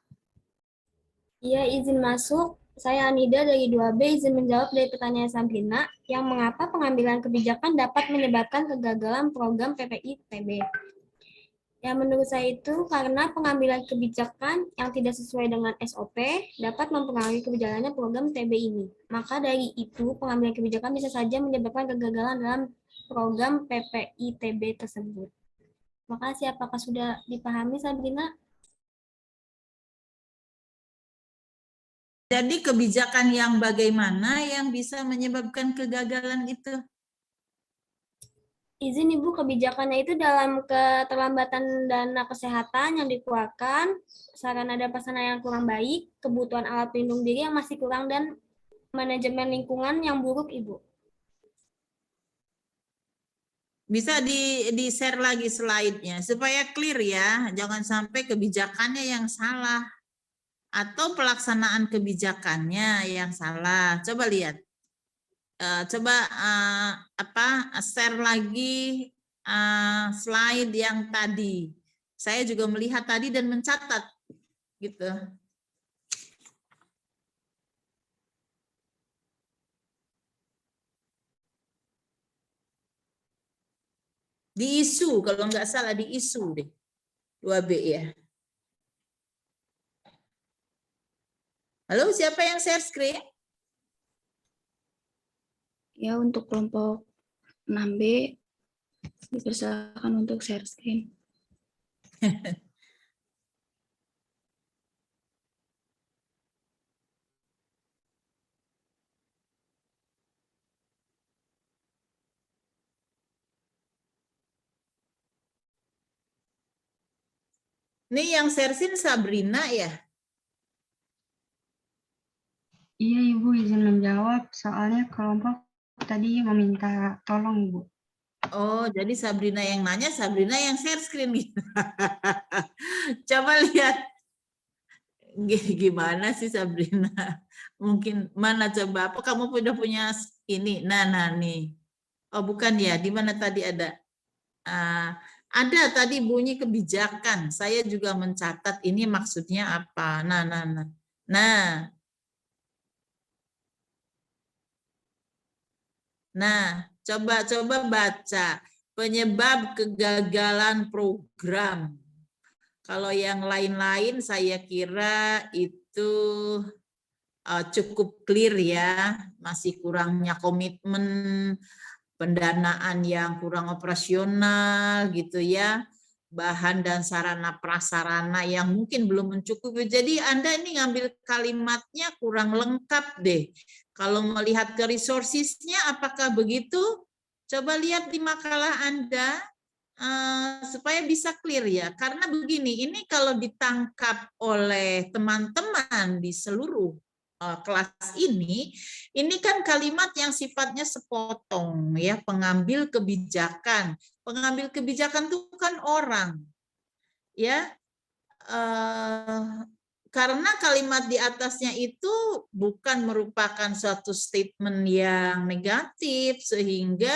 [SPEAKER 5] Iya, izin masuk. Saya Anida dari 2B, izin menjawab dari pertanyaan Sabrina, yang mengapa pengambilan kebijakan dapat menyebabkan kegagalan program PPI-ITB. Ya, menurut saya itu karena pengambilan kebijakan yang tidak sesuai dengan SOP dapat mempengaruhi berjalannya program TB ini. Maka dari itu, pengambilan kebijakan bisa saja menyebabkan kegagalan dalam program PPI TB tersebut. Makasih, apakah sudah dipahami, Sabrina?
[SPEAKER 2] Jadi kebijakan yang bagaimana yang bisa menyebabkan kegagalan itu?
[SPEAKER 5] Izin Ibu, kebijakannya itu dalam keterlambatan dana kesehatan yang dikeluarkan, sarana dan prasarana yang kurang baik, kebutuhan alat pelindung diri yang masih kurang, dan manajemen lingkungan yang buruk, Ibu.
[SPEAKER 2] Bisa di-share lagi slide-nya supaya clear ya, jangan sampai kebijakannya yang salah atau pelaksanaan kebijakannya yang salah. Coba lihat. Share lagi slide yang tadi. Saya juga melihat tadi dan mencatat gitu. Di isu, kalau nggak salah di isu deh. 2B ya. Halo, siapa yang share screen?
[SPEAKER 1] Ya, untuk kelompok 6B, dipersilakan untuk share screen.
[SPEAKER 2] Ini yang share screen Sabrina ya?
[SPEAKER 14] Iya Ibu, izin menjawab, soalnya kelompok tadi meminta tolong Ibu.
[SPEAKER 2] Oh, jadi Sabrina yang nanya, Sabrina yang share screen gitu. Coba lihat. Gimana sih Sabrina? Mungkin mana coba? Apa kamu udah punya ini? Nah nih. Oh bukan ya? Di mana tadi ada? Ada tadi bunyi kebijakan. Saya juga mencatat ini maksudnya apa. Nah, coba baca penyebab kegagalan program. Kalau yang lain-lain saya kira itu cukup clear ya, masih kurangnya komitmen, pendanaan yang kurang operasional gitu ya, bahan dan sarana prasarana yang mungkin belum mencukupi. Jadi Anda ini ngambil kalimatnya kurang lengkap deh. Kalau melihat ke resources-nya apakah begitu? Coba lihat di makalah Anda supaya bisa clear ya. Karena begini, ini kalau ditangkap oleh teman-teman di seluruh kelas ini kan kalimat yang sifatnya sepotong ya, pengambil kebijakan. Pengambil kebijakan itu kan orang, ya. Karena kalimat di atasnya itu bukan merupakan suatu statement yang negatif, sehingga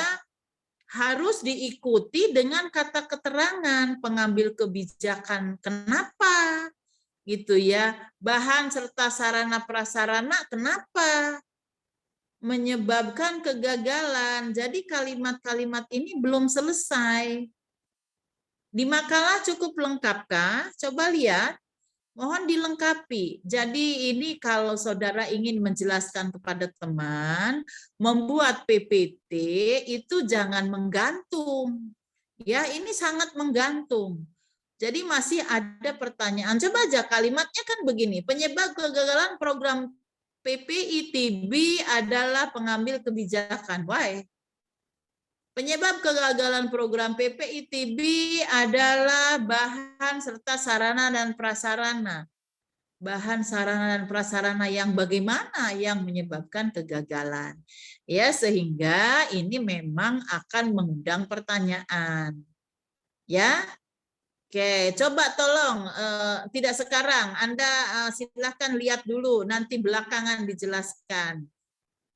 [SPEAKER 2] harus diikuti dengan kata keterangan pengambil kebijakan. Kenapa? Gitu ya. Bahan serta sarana prasarana kenapa menyebabkan kegagalan. Jadi kalimat-kalimat ini belum selesai. Di makalah cukup lengkapkah? Coba lihat. Mohon dilengkapi. Jadi ini kalau saudara ingin menjelaskan kepada teman, membuat PPT itu jangan menggantung. Ya, ini sangat menggantung. Jadi masih ada pertanyaan. Coba aja kalimatnya kan begini. Penyebab kegagalan program PPI-TB adalah pengambil kebijakan. Why? Penyebab kegagalan program PPI-TB adalah bahan serta sarana dan prasarana. Bahan, sarana, dan prasarana yang bagaimana yang menyebabkan kegagalan. Ya, sehingga ini memang akan mengundang pertanyaan. Ya, oke, coba tolong, tidak sekarang, Anda silahkan lihat dulu, nanti belakangan dijelaskan.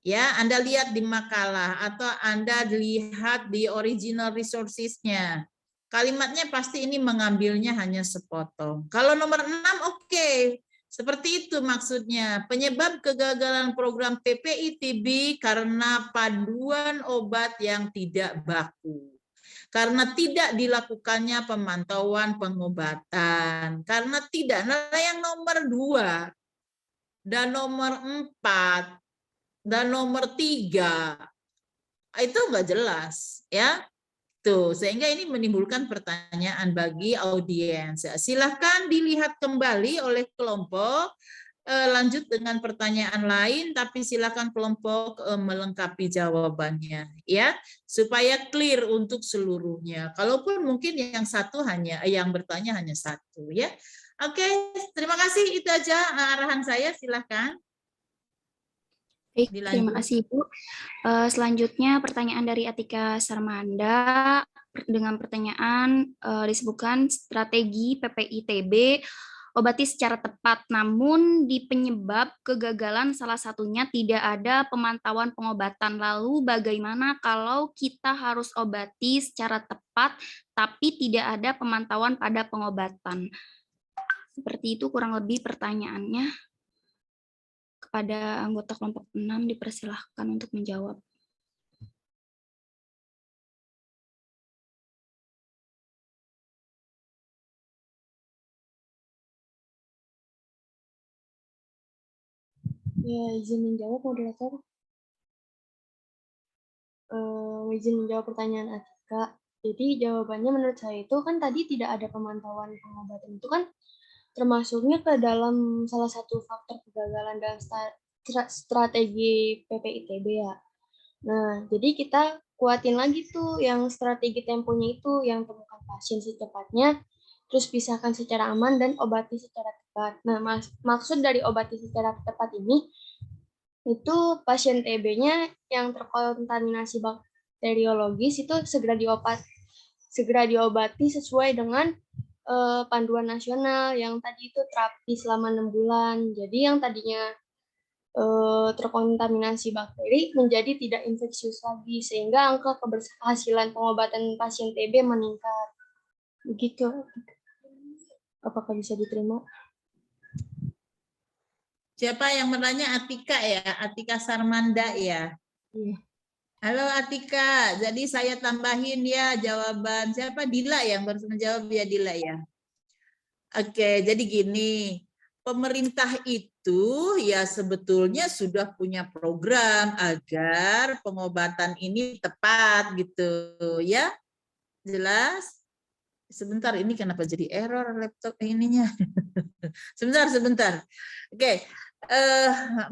[SPEAKER 2] Ya, Anda lihat di makalah atau Anda lihat di original resources-nya. Kalimatnya pasti ini mengambilnya hanya sepotong. Kalau nomor 6 oke. Seperti itu maksudnya. Penyebab kegagalan program PPI-TB karena paduan obat yang tidak baku. karena tidak dilakukannya pemantauan pengobatan, karena tidak. Nah, yang nomor 2 dan nomor 4 dan nomor 3 itu enggak jelas, ya. Tuh, sehingga ini menimbulkan pertanyaan bagi audiens. Silahkan dilihat kembali oleh kelompok, lanjut dengan pertanyaan lain, tapi silakan kelompok melengkapi jawabannya, ya, supaya clear untuk seluruhnya. Kalaupun mungkin yang satu hanya yang bertanya hanya satu, ya. Oke, terima kasih, itu aja arahan saya. Silakan.
[SPEAKER 1] Baik, terima kasih Ibu. Selanjutnya pertanyaan dari Atika Sarmanda dengan pertanyaan disebutkan strategi PPI-TB obati secara tepat, namun di penyebab kegagalan salah satunya tidak ada pemantauan pengobatan. Lalu bagaimana kalau kita harus obati secara tepat tapi tidak ada pemantauan pada pengobatan? Seperti itu kurang lebih pertanyaannya. Kepada anggota kelompok 6 dipersilahkan untuk menjawab.
[SPEAKER 3] Ya, izin menjawab moderator. Izin menjawab pertanyaan Atika. Jadi jawabannya menurut saya itu kan tadi tidak ada pemantauan pengobatan itu kan termasuknya ke dalam salah satu faktor kegagalan dalam strategi PPI-TB ya. Nah, jadi kita kuatin lagi tuh yang strategi temponya itu, yang temukan pasien secepatnya, terus pisahkan secara aman dan obati secara tepat. Nah, maksud dari obati secara tepat ini, itu pasien TB-nya yang terkontaminasi bakteriologis itu segera diobati sesuai dengan panduan nasional yang tadi itu terapi selama 6 bulan. Jadi yang tadinya terkontaminasi bakteri menjadi tidak infeksius lagi, sehingga angka keberhasilan pengobatan pasien TB meningkat. Begitu. Apakah bisa diterima?
[SPEAKER 2] Siapa yang bertanya? Atika ya? Atika Sarmanda ya?
[SPEAKER 3] Iya.
[SPEAKER 2] Halo Atika, jadi saya tambahin ya jawaban. Siapa? Dila yang baru menjawab ya, Dila ya? Oke, jadi gini. Pemerintah itu ya sebetulnya sudah punya program agar pengobatan ini tepat gitu ya. Jelas? Sebentar, ini kenapa jadi error laptop ininya? Sebentar. Oke.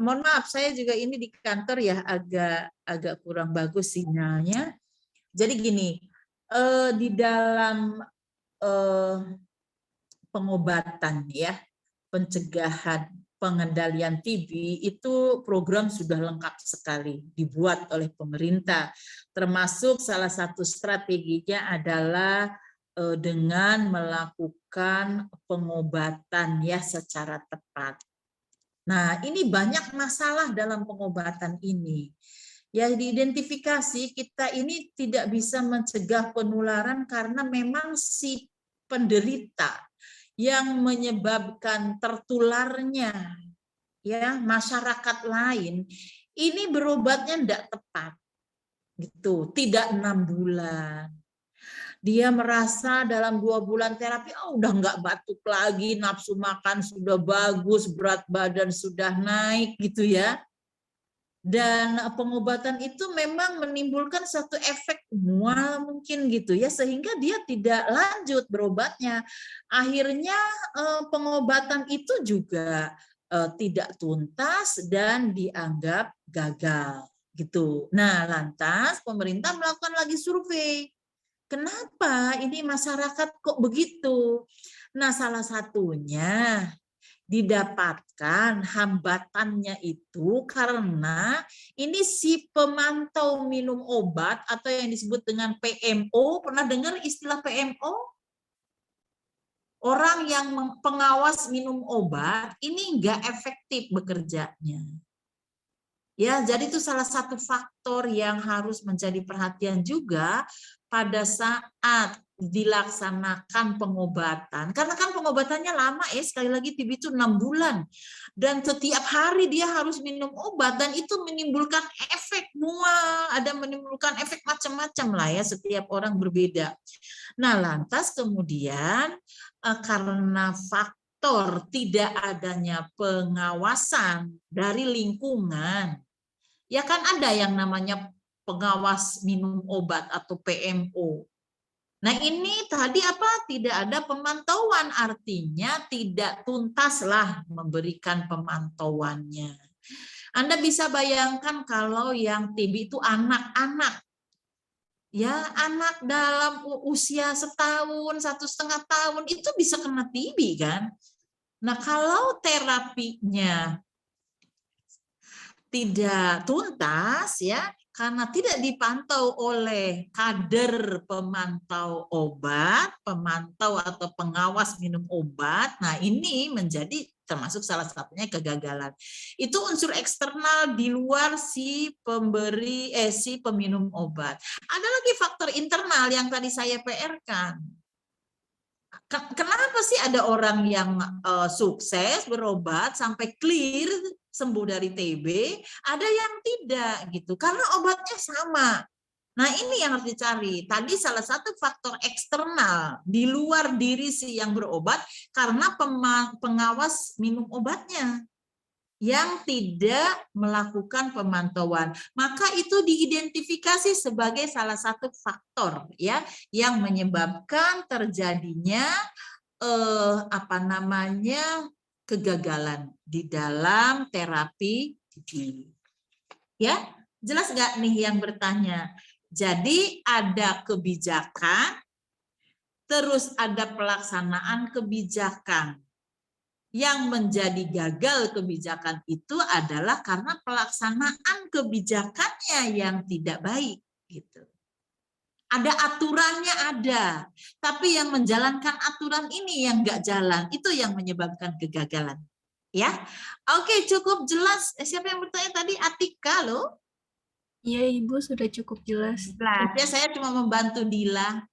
[SPEAKER 2] Mohon maaf, saya juga ini di kantor ya agak kurang bagus sinyalnya. Jadi gini, di dalam pengobatan ya, pencegahan, pengendalian TB itu program sudah lengkap sekali dibuat oleh pemerintah. Termasuk salah satu strateginya adalah dengan melakukan pengobatan ya secara tepat. Nah, ini banyak masalah dalam pengobatan ini. Ya, diidentifikasi kita ini tidak bisa mencegah penularan karena memang si penderita yang menyebabkan tertularnya ya masyarakat lain ini berobatnya tidak tepat. Gitu, tidak 6 bulan. Dia merasa dalam 2 bulan terapi, udah nggak batuk lagi, nafsu makan sudah bagus, berat badan sudah naik gitu ya. Dan pengobatan itu memang menimbulkan satu efek mual mungkin gitu ya, sehingga dia tidak lanjut berobatnya. Akhirnya pengobatan itu juga tidak tuntas dan dianggap gagal gitu. Nah, lantas pemerintah melakukan lagi survei. Kenapa ini masyarakat kok begitu? Nah, salah satunya didapatkan hambatannya itu karena ini si pemantau minum obat atau yang disebut dengan PMO. Pernah dengar istilah PMO? Orang yang pengawas minum obat ini enggak efektif bekerjanya. Ya, jadi itu salah satu faktor yang harus menjadi perhatian juga pada saat dilaksanakan pengobatan. Karena kan pengobatannya lama ya, sekali lagi TB itu 6 bulan. Dan setiap hari dia harus minum obat dan itu menimbulkan efek mual, ada menimbulkan efek macam-macam lah ya, setiap orang berbeda. Nah, lantas kemudian karena faktor tidak adanya pengawasan dari lingkungan, ya kan ada yang namanya pengawas minum obat atau PMO. Nah, ini tadi apa? Tidak ada pemantauan, artinya tidak tuntaslah memberikan pemantauannya. Anda bisa bayangkan kalau yang TB itu anak-anak. Ya, anak dalam usia setahun, 1,5 tahun itu bisa kena TB kan? Nah, kalau terapinya tidak tuntas ya, karena tidak dipantau oleh kader pemantau obat, pemantau atau pengawas minum obat, nah ini menjadi termasuk salah satunya kegagalan. Itu unsur eksternal di luar si peminum obat. Ada lagi faktor internal yang tadi saya PR-kan. Kenapa sih ada orang yang sukses berobat sampai clear, sembuh dari TB, ada yang tidak gitu, karena obatnya sama. Nah, ini yang harus dicari. Tadi salah satu faktor eksternal di luar diri si yang berobat karena pengawas minum obatnya yang tidak melakukan pemantauan, maka itu diidentifikasi sebagai salah satu faktor ya yang menyebabkan terjadinya kegagalan di dalam terapi TB. Ya, jelas nggak nih yang bertanya? Jadi ada kebijakan, terus ada pelaksanaan kebijakan. Yang menjadi gagal kebijakan itu adalah karena pelaksanaan kebijakannya yang tidak baik gitu. Ada aturannya ada, tapi yang menjalankan aturan ini yang nggak jalan, itu yang menyebabkan kegagalan. Ya, oke, cukup jelas. Siapa yang bertanya tadi? Atika loh.
[SPEAKER 15] Iya Ibu, sudah cukup jelas.
[SPEAKER 2] Ya, saya cuma membantu Dila.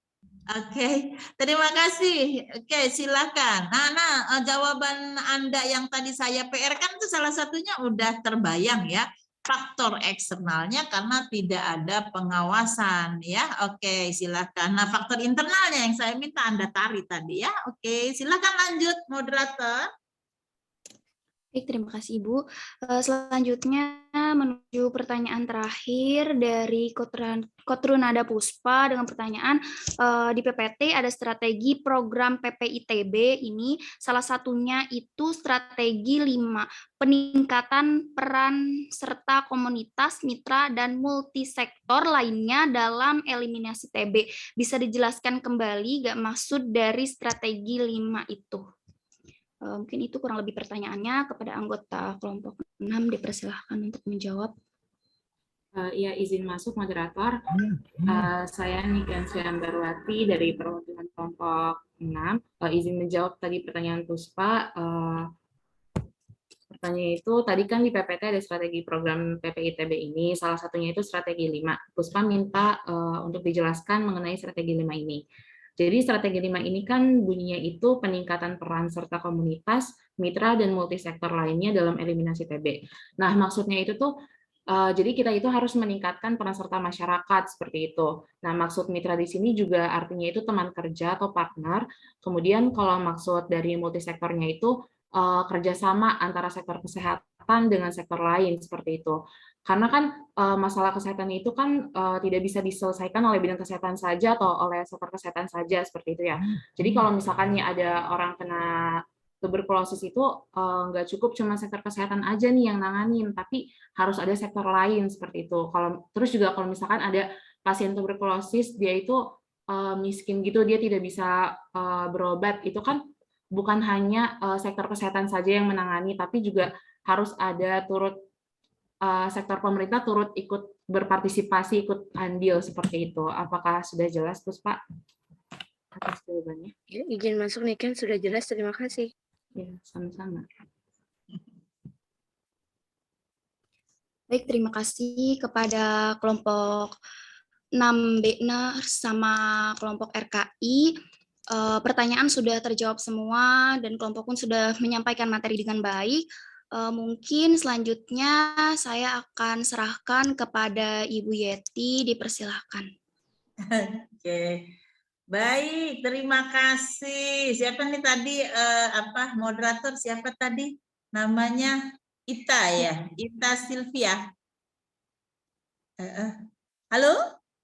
[SPEAKER 2] Oke, terima kasih. Oke, silakan. Nah, jawaban Anda yang tadi saya PR kan itu salah satunya udah terbayang ya. Faktor eksternalnya karena tidak ada pengawasan ya. Oke, silakan. Nah, faktor internalnya yang saya minta Anda tarik tadi ya. Oke, silakan lanjut moderator.
[SPEAKER 1] Baik, terima kasih Ibu. Selanjutnya menuju pertanyaan terakhir dari Kotrunada Puspa dengan pertanyaan di PPT ada strategi program PPITB ini, salah satunya itu strategi 5, peningkatan peran serta komunitas, mitra, dan multisektor lainnya dalam eliminasi TB. Bisa dijelaskan kembali gak maksud dari strategi 5 itu? Mungkin itu kurang lebih pertanyaannya. Kepada anggota kelompok 6 dipersilahkan untuk menjawab.
[SPEAKER 6] Ya, izin masuk moderator. Saya Niken Suyambarwati dari perwakilan kelompok 6. Izin menjawab tadi pertanyaan Puspa. Pertanyaan itu tadi kan di PPT ada strategi program PPITB ini, salah satunya itu strategi 5. Puspa minta untuk dijelaskan mengenai strategi 5 ini. Jadi strategi 5 ini kan bunyinya itu peningkatan peran serta komunitas, mitra, dan multisektor lainnya dalam eliminasi TB. Nah, maksudnya itu tuh, jadi kita itu harus meningkatkan peran serta masyarakat, seperti itu. Nah, maksud mitra di sini juga artinya itu teman kerja atau partner. Kemudian kalau maksud dari multisektornya itu kerjasama antara sektor kesehatan dengan sektor lain, seperti itu. Karena kan masalah kesehatan itu kan tidak bisa diselesaikan oleh bidang kesehatan saja atau oleh sektor kesehatan saja, seperti itu ya. Jadi kalau misalkan ada orang kena tuberkulosis itu nggak cukup cuma sektor kesehatan aja nih yang nanganin, tapi harus ada sektor lain seperti itu. Terus juga kalau misalkan ada pasien tuberkulosis dia itu miskin gitu, dia tidak bisa berobat, itu kan bukan hanya sektor kesehatan saja yang menangani, tapi juga harus ada sektor pemerintah turut ikut berpartisipasi, ikut andil seperti itu. Apakah sudah jelas, terus Pak? Atas jawabannya.
[SPEAKER 16] Ya, izin masuk nih kan sudah jelas, terima kasih.
[SPEAKER 6] Ya, sama-sama.
[SPEAKER 1] Baik, terima kasih kepada kelompok 6B sama kelompok RKI. Pertanyaan sudah terjawab semua dan kelompok pun sudah menyampaikan materi dengan baik. Mungkin selanjutnya saya akan serahkan kepada Ibu Yeti, dipersilahkan.
[SPEAKER 2] Oke, baik, terima kasih. Siapa nih tadi moderator siapa tadi? Namanya Ita ya, Ita Silvia. Halo,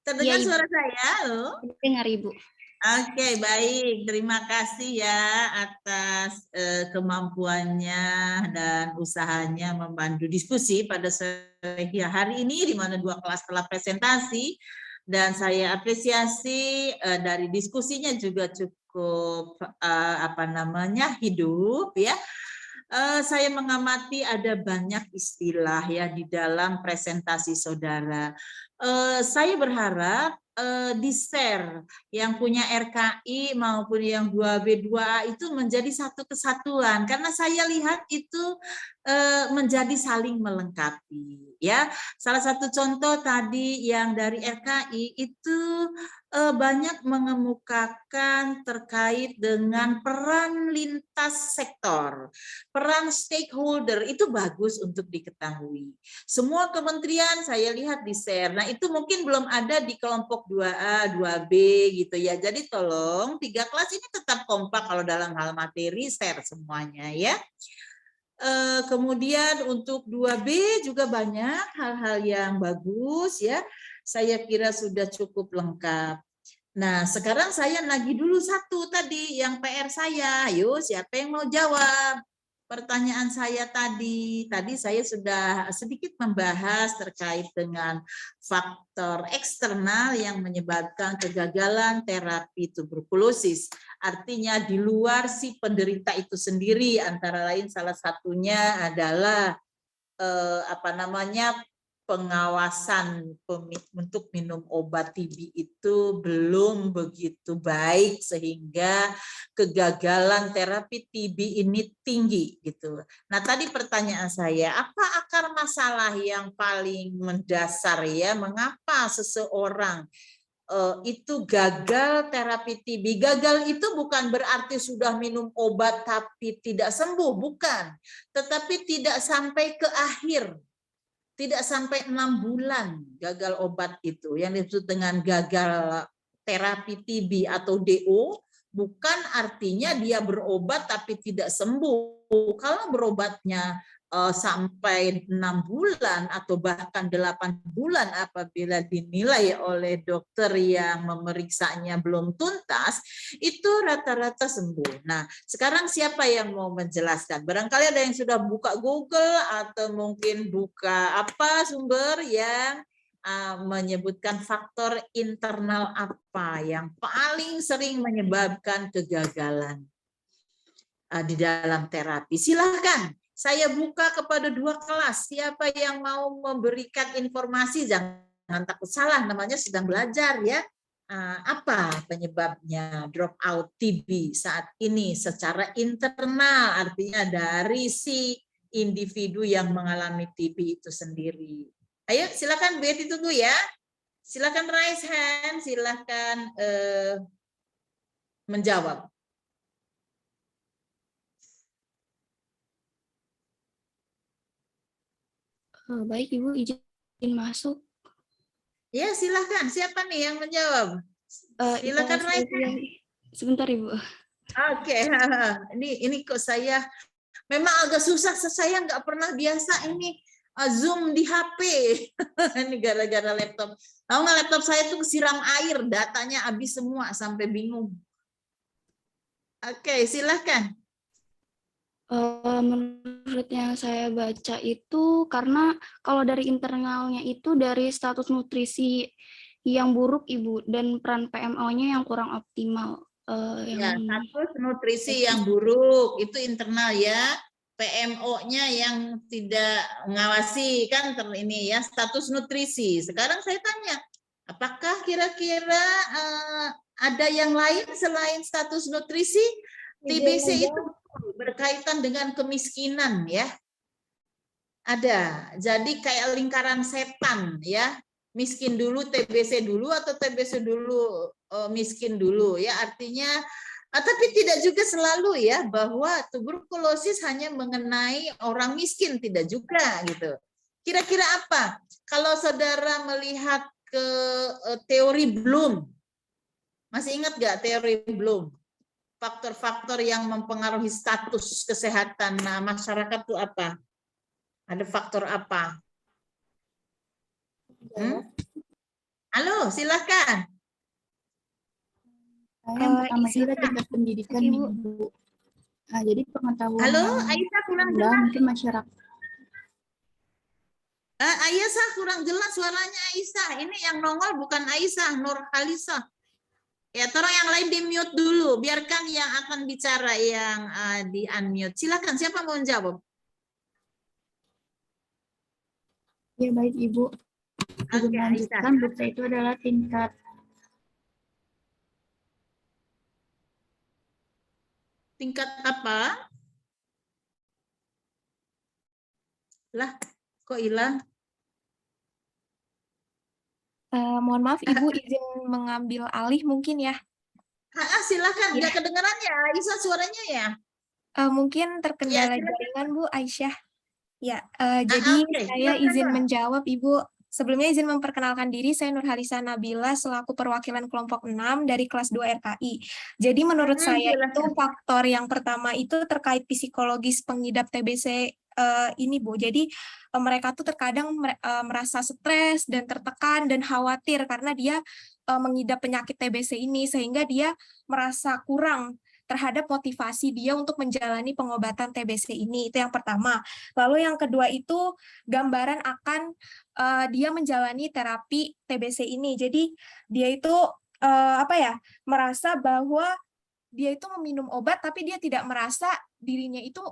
[SPEAKER 2] terdengar
[SPEAKER 1] Ibu.
[SPEAKER 2] suara saya? Halo.
[SPEAKER 1] Dengar Ibu.
[SPEAKER 2] Oke, baik. Terima kasih ya atas kemampuannya dan usahanya membantu diskusi pada sore hari ini, di mana 2 kelas telah presentasi. Dan saya apresiasi dari diskusinya juga cukup hidup ya. Saya mengamati ada banyak istilah ya di dalam presentasi saudara. Saya berharap di-share yang punya RKI maupun yang 2B2A itu menjadi satu kesatuan, karena saya lihat itu menjadi saling melengkapi ya. Salah satu contoh tadi yang dari RKI itu banyak mengemukakan terkait dengan peran lintas sektor, peran stakeholder, itu bagus untuk diketahui. Semua kementerian saya lihat di-share. Nah, itu mungkin belum ada di kelompok 2A, 2B gitu ya. Jadi tolong 3 kelas ini tetap kompak kalau dalam hal materi, share semuanya ya. Kemudian untuk 2B juga banyak hal-hal yang bagus ya. Saya kira sudah cukup lengkap. Nah, sekarang saya nagih dulu satu tadi yang PR saya. Ayo, siapa yang mau jawab? Pertanyaan saya tadi saya sudah sedikit membahas terkait dengan faktor eksternal yang menyebabkan kegagalan terapi tuberkulosis. Artinya di luar si penderita itu sendiri, antara lain salah satunya adalah pengawasan untuk minum obat TB itu belum begitu baik sehingga kegagalan terapi TB ini tinggi gitu. Nah, tadi pertanyaan saya, apa akar masalah yang paling mendasar ya, mengapa seseorang itu gagal terapi TB? Gagal itu bukan berarti sudah minum obat tapi tidak sembuh, bukan. Tetapi tidak sampai ke akhir. Tidak sampai 6 bulan gagal obat itu. Yang disebut dengan gagal terapi TB atau DO, bukan artinya dia berobat tapi tidak sembuh. Kalau berobatnya sampai 6 bulan atau bahkan 8 bulan apabila dinilai oleh dokter yang memeriksanya belum tuntas, itu rata-rata sembuh. Nah, sekarang siapa yang mau menjelaskan? Barangkali ada yang sudah buka Google atau mungkin buka sumber yang menyebutkan faktor internal apa yang paling sering menyebabkan kegagalan di dalam terapi. Silahkan. Saya buka kepada 2 kelas. Siapa yang mau memberikan informasi, jangan takut salah, namanya sedang belajar ya. Apa penyebabnya drop out TB saat ini secara internal, artinya dari si individu yang mengalami TB itu sendiri. Ayo silakan Bu, ditunggu ya. Silakan raise hand, silakan menjawab.
[SPEAKER 1] Baik Ibu, izin masuk.
[SPEAKER 2] Ya, silakan. Siapa nih yang menjawab? Silakan raise hand.
[SPEAKER 1] Sebentar Ibu.
[SPEAKER 2] Oke, ini kok saya memang agak susah. Saya nggak pernah biasa ini Zoom di HP. Ini gara-gara laptop. Tahu nggak, laptop saya tuh kesiram air, datanya habis semua sampai bingung. Oke, silakan.
[SPEAKER 1] Menurut yang saya baca itu, karena kalau dari internalnya itu dari status nutrisi yang buruk Ibu, dan peran PMO-nya yang kurang optimal.
[SPEAKER 2] Status nutrisi yang buruk itu internal ya. PMO-nya yang tidak mengawasi kan ini ya, status nutrisi. Sekarang saya tanya, apakah kira-kira ada yang lain selain status nutrisi? TBC itu berkaitan dengan kemiskinan ya. Ada. Jadi kayak lingkaran setan ya. Miskin dulu TBC dulu atau TBC dulu miskin dulu ya. Artinya Tapi tidak juga selalu ya bahwa tuberkulosis hanya mengenai orang miskin, tidak juga gitu. Kira-kira apa? Kalau saudara melihat ke teori Bloom, masih ingat nggak teori Bloom? Faktor-faktor yang mempengaruhi status kesehatan masyarakat itu apa? Ada faktor apa? Halo, silakan.
[SPEAKER 11] Yang pertama itu ada tingkat pendidikan nih, Bu. Nah, jadi pengetahuan.
[SPEAKER 2] Halo, Aisyah kurang jelas.
[SPEAKER 11] Mungkin masyarakat.
[SPEAKER 2] Aisyah kurang jelas suaranya Aisyah. Ini yang nongol bukan Aisyah, Nur Halisa. Ya, tolong yang lain di mute dulu. Biarkan yang akan bicara yang di unmute. Silakan, siapa mau menjawab?
[SPEAKER 11] Ya, baik Ibu. Ibu melanjutkan, berita itu adalah tingkat
[SPEAKER 2] apa? Lah, kok hilang?
[SPEAKER 9] Mohon maaf, Ibu izin mengambil alih mungkin ya.
[SPEAKER 2] Silakan, nggak kedengeran ya Aisyah suaranya ya?
[SPEAKER 9] Mungkin terkendala jaringan Bu Aisyah. Ya, jadi saya izin menjawab Ibu. Sebelumnya izin memperkenalkan diri, saya Nur Halisa Nabila selaku perwakilan kelompok 6 dari kelas 2 RKI. Jadi menurut saya itu faktor yang pertama itu terkait psikologis pengidap TBC ini Bu. Jadi mereka tuh terkadang merasa stres dan tertekan dan khawatir karena dia mengidap penyakit TBC ini sehingga dia merasa kurang terhadap motivasi dia untuk menjalani pengobatan TBC ini. Itu yang pertama. Lalu yang kedua itu gambaran akan dia menjalani terapi TBC ini. Jadi dia itu merasa bahwa dia itu meminum obat tapi dia tidak merasa dirinya itu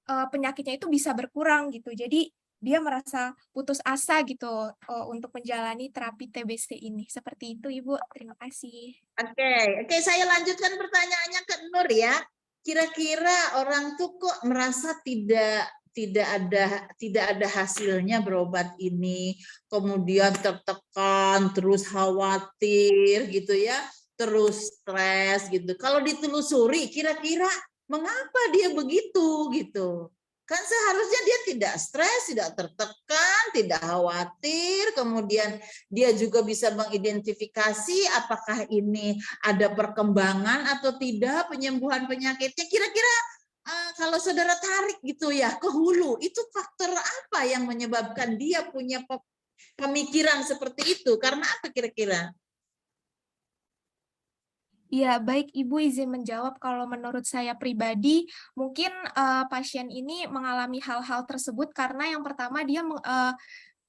[SPEAKER 9] penyakitnya itu bisa berkurang gitu. Jadi dia merasa putus asa gitu untuk menjalani terapi TBC ini. Seperti itu, Ibu. Terima kasih.
[SPEAKER 2] Oke, saya lanjutkan pertanyaannya ke Nur ya. Kira-kira orang tuh kok merasa tidak ada hasilnya berobat ini, kemudian tertekan, terus khawatir gitu ya, terus stres gitu. Kalau ditelusuri, kira-kira mengapa dia begitu gitu? Kan seharusnya dia tidak stres, tidak tertekan, tidak khawatir, kemudian dia juga bisa mengidentifikasi apakah ini ada perkembangan atau tidak penyembuhan penyakitnya. Kira-kira kalau saudara tarik gitu ya ke hulu, itu faktor apa yang menyebabkan dia punya pemikiran seperti itu? Karena apa kira-kira?
[SPEAKER 9] Ya, baik Ibu izin menjawab. Kalau menurut saya pribadi, mungkin pasien ini mengalami hal-hal tersebut karena yang pertama dia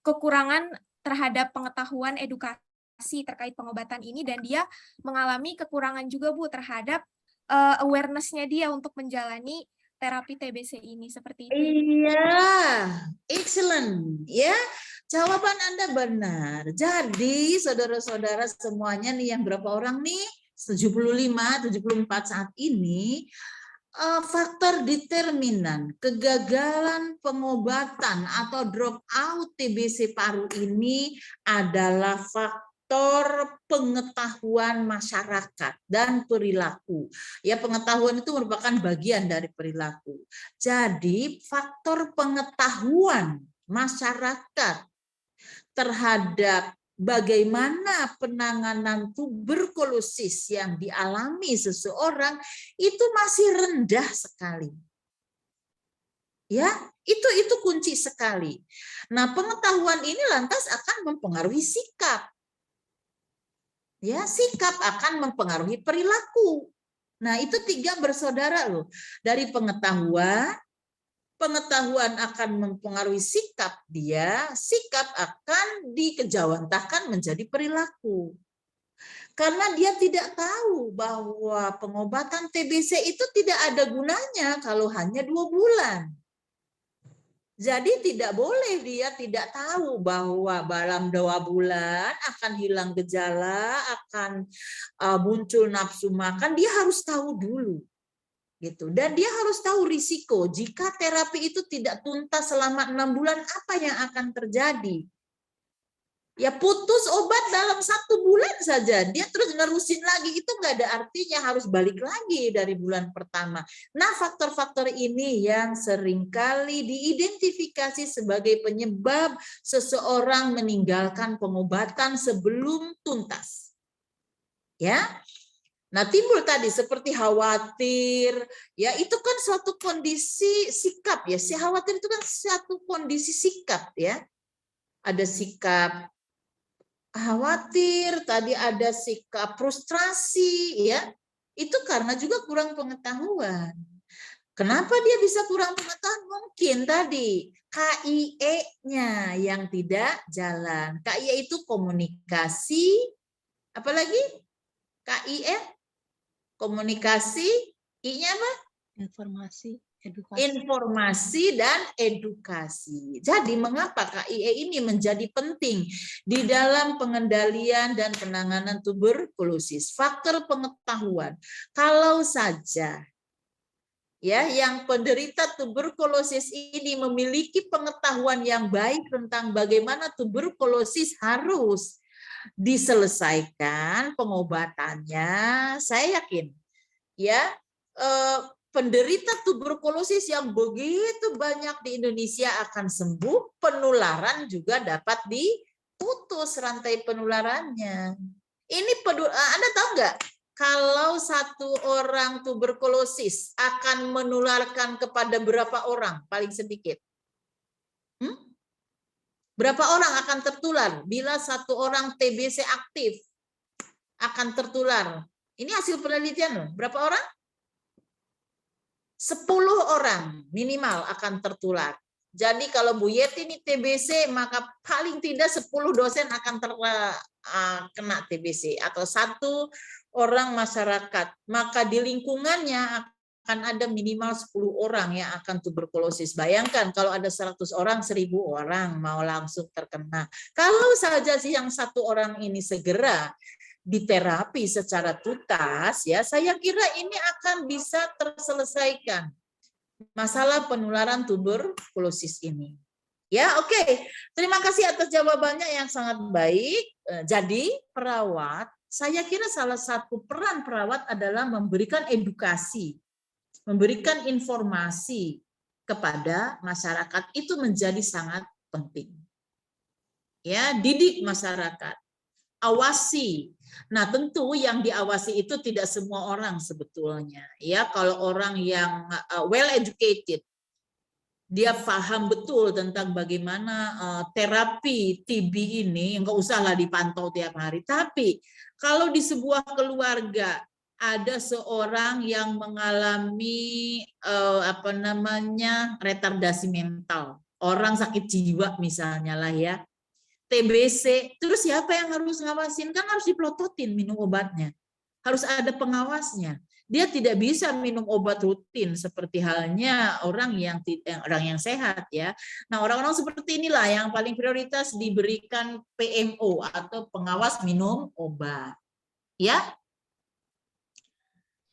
[SPEAKER 9] kekurangan terhadap pengetahuan edukasi terkait pengobatan ini dan dia mengalami kekurangan juga Bu terhadap awareness-nya dia untuk menjalani terapi TBC ini seperti itu.
[SPEAKER 2] Iya, excellent ya. Jawaban Anda benar. Jadi saudara-saudara semuanya nih yang berapa orang nih? 75, 74 saat ini, faktor determinan kegagalan pengobatan atau drop out TBC paru ini adalah faktor pengetahuan masyarakat dan perilaku. Ya, pengetahuan itu merupakan bagian dari perilaku. Jadi, faktor pengetahuan masyarakat terhadap bagaimana penanganan tuberkulosis yang dialami seseorang itu masih rendah sekali. Ya, itu kunci sekali. Nah, pengetahuan ini lantas akan mempengaruhi sikap. Ya, sikap akan mempengaruhi perilaku. Nah, itu 3 bersaudara loh. Dari pengetahuan akan mempengaruhi sikap dia, sikap akan dikejawantahkan menjadi perilaku. Karena dia tidak tahu bahwa pengobatan TBC itu tidak ada gunanya kalau hanya 2 bulan. Jadi tidak boleh dia tidak tahu bahwa dalam 2 bulan akan hilang gejala, akan muncul nafsu makan, dia harus tahu dulu. Gitu. Dan dia harus tahu risiko jika terapi itu tidak tuntas selama 6 bulan apa yang akan terjadi. Ya putus obat dalam 1 bulan saja, dia terus nerusin lagi, itu nggak ada artinya harus balik lagi dari bulan pertama. Nah, faktor-faktor ini yang seringkali diidentifikasi sebagai penyebab seseorang meninggalkan pengobatan sebelum tuntas. Ya, nah timbul tadi seperti khawatir, ya itu kan suatu kondisi sikap ya, si khawatir itu kan suatu kondisi sikap ya. Ada sikap khawatir, tadi ada sikap frustrasi ya. Itu karena juga kurang pengetahuan. Kenapa dia bisa kurang pengetahuan? Mungkin tadi KIE-nya yang tidak jalan. KIE itu komunikasi, apalagi KIE komunikasi, I-nya apa?
[SPEAKER 4] Informasi, edukasi.
[SPEAKER 2] Informasi dan edukasi. Jadi mengapa KIE ini menjadi penting di dalam pengendalian dan penanganan tuberkulosis? Faktor pengetahuan. Kalau saja ya yang penderita tuberkulosis ini memiliki pengetahuan yang baik tentang bagaimana tuberkulosis harus diselesaikan pengobatannya, saya yakin ya penderita tuberkulosis yang begitu banyak di Indonesia akan sembuh, penularan juga dapat diputus rantai penularannya. Ini Anda tahu nggak? Kalau 1 orang tuberkulosis akan menularkan kepada berapa orang paling sedikit? Berapa orang akan tertular bila 1 orang TBC aktif akan tertular? Ini hasil penelitian loh. Berapa orang? 10 orang minimal akan tertular. Jadi kalau Bu Yeti ini TBC, maka paling tidak 10 dosen akan kena TBC atau 1 orang masyarakat. Maka di lingkungannya akan ada minimal 10 orang yang akan tuberkulosis. Bayangkan kalau ada 100 orang, 1000 orang mau langsung terkena. Kalau saja sih yang 1 orang ini segera diterapi secara tuntas, ya saya kira ini akan bisa terselesaikan masalah penularan tuberkulosis ini. Ya, oke. Terima kasih atas jawabannya yang sangat baik. Jadi perawat, saya kira salah satu peran perawat adalah memberikan edukasi, memberikan informasi kepada masyarakat, itu menjadi sangat penting. Ya, didik masyarakat. Awasi. Nah, tentu yang diawasi itu tidak semua orang sebetulnya. Ya, kalau orang yang well educated, dia paham betul tentang bagaimana terapi TB ini, enggak usahlah dipantau tiap hari. Tapi kalau di sebuah keluarga ada seorang yang mengalami retardasi mental, orang sakit jiwa misalnya lah ya, TBC, terus siapa yang harus ngawasin? Kan harus dipelototin minum obatnya. Harus ada pengawasnya. Dia tidak bisa minum obat rutin seperti halnya orang yang sehat ya. Nah, orang-orang seperti inilah yang paling prioritas diberikan PMO atau pengawas minum obat. Ya.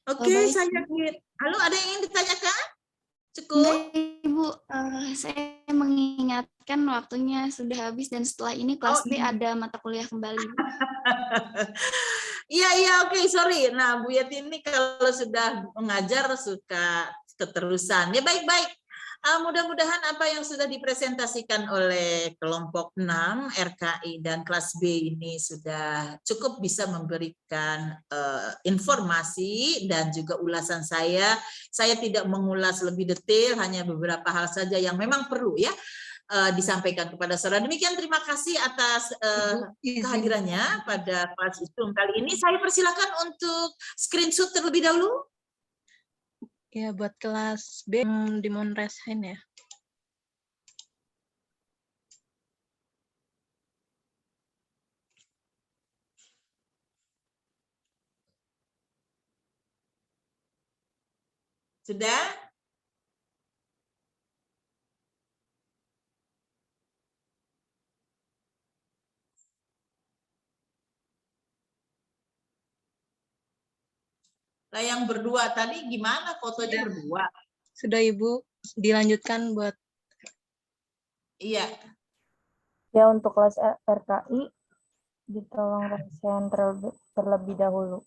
[SPEAKER 2] Oke, saya halo, ada yang ingin ditanyakan? Cukup?
[SPEAKER 1] Ibu, saya mengingatkan waktunya sudah habis dan setelah ini kelas B ada mata kuliah kembali.
[SPEAKER 2] Iya, oke, sorry. Nah, Bu Yeti ini kalau sudah mengajar suka keterusan. Ya, baik-baik. Mudah-mudahan apa yang sudah dipresentasikan oleh kelompok 6 RKI dan kelas B ini sudah cukup bisa memberikan informasi dan juga ulasan saya. Saya tidak mengulas lebih detail, hanya beberapa hal saja yang memang perlu ya disampaikan kepada saudara. Demikian, terima kasih atas kehadirannya pada kelas Zoom kali ini. Saya persilakan untuk screenshot terlebih dahulu.
[SPEAKER 4] Ya, buat kelas B dimohon raise hand ya.
[SPEAKER 2] Sudah? Lah yang berdua tadi gimana fotonya berdua?
[SPEAKER 4] Sudah Ibu, dilanjutkan buat.
[SPEAKER 2] Iya.
[SPEAKER 7] Ya, untuk kelas RKI, ditolong rasain terlebih dahulu.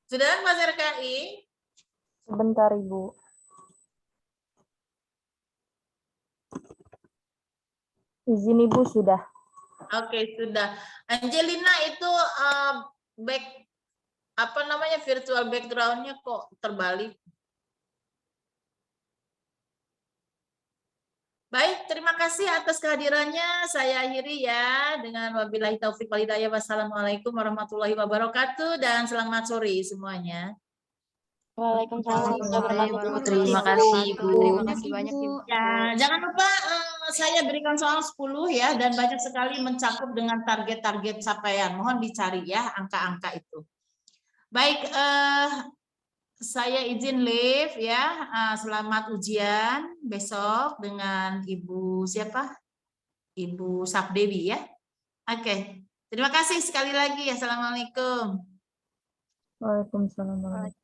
[SPEAKER 2] Sudah Mas RKI?
[SPEAKER 7] Sebentar, Ibu. Izin Ibu sudah.
[SPEAKER 2] Oke, sudah. Angelina itu virtual background-nya kok terbalik? Baik, terima kasih atas kehadirannya. Saya akhiri ya dengan wabillahi taufik wal hidayah. Wassalamualaikum warahmatullahi wabarakatuh dan selamat sore semuanya.
[SPEAKER 3] Waalaikumsalam warahmatullahi wabarakatuh.
[SPEAKER 11] Terima kasih, Ibu.
[SPEAKER 3] Terima kasih banyak, Ibu.
[SPEAKER 2] Ya, jangan lupa saya berikan soal 10 ya, dan banyak sekali mencakup dengan target-target capaian. Mohon dicari ya angka-angka itu. Baik, saya izin leave ya. Selamat ujian besok dengan Ibu siapa? Ibu Sabdewi ya. Oke. Terima kasih sekali lagi. Assalamualaikum.
[SPEAKER 7] Waalaikumsalam.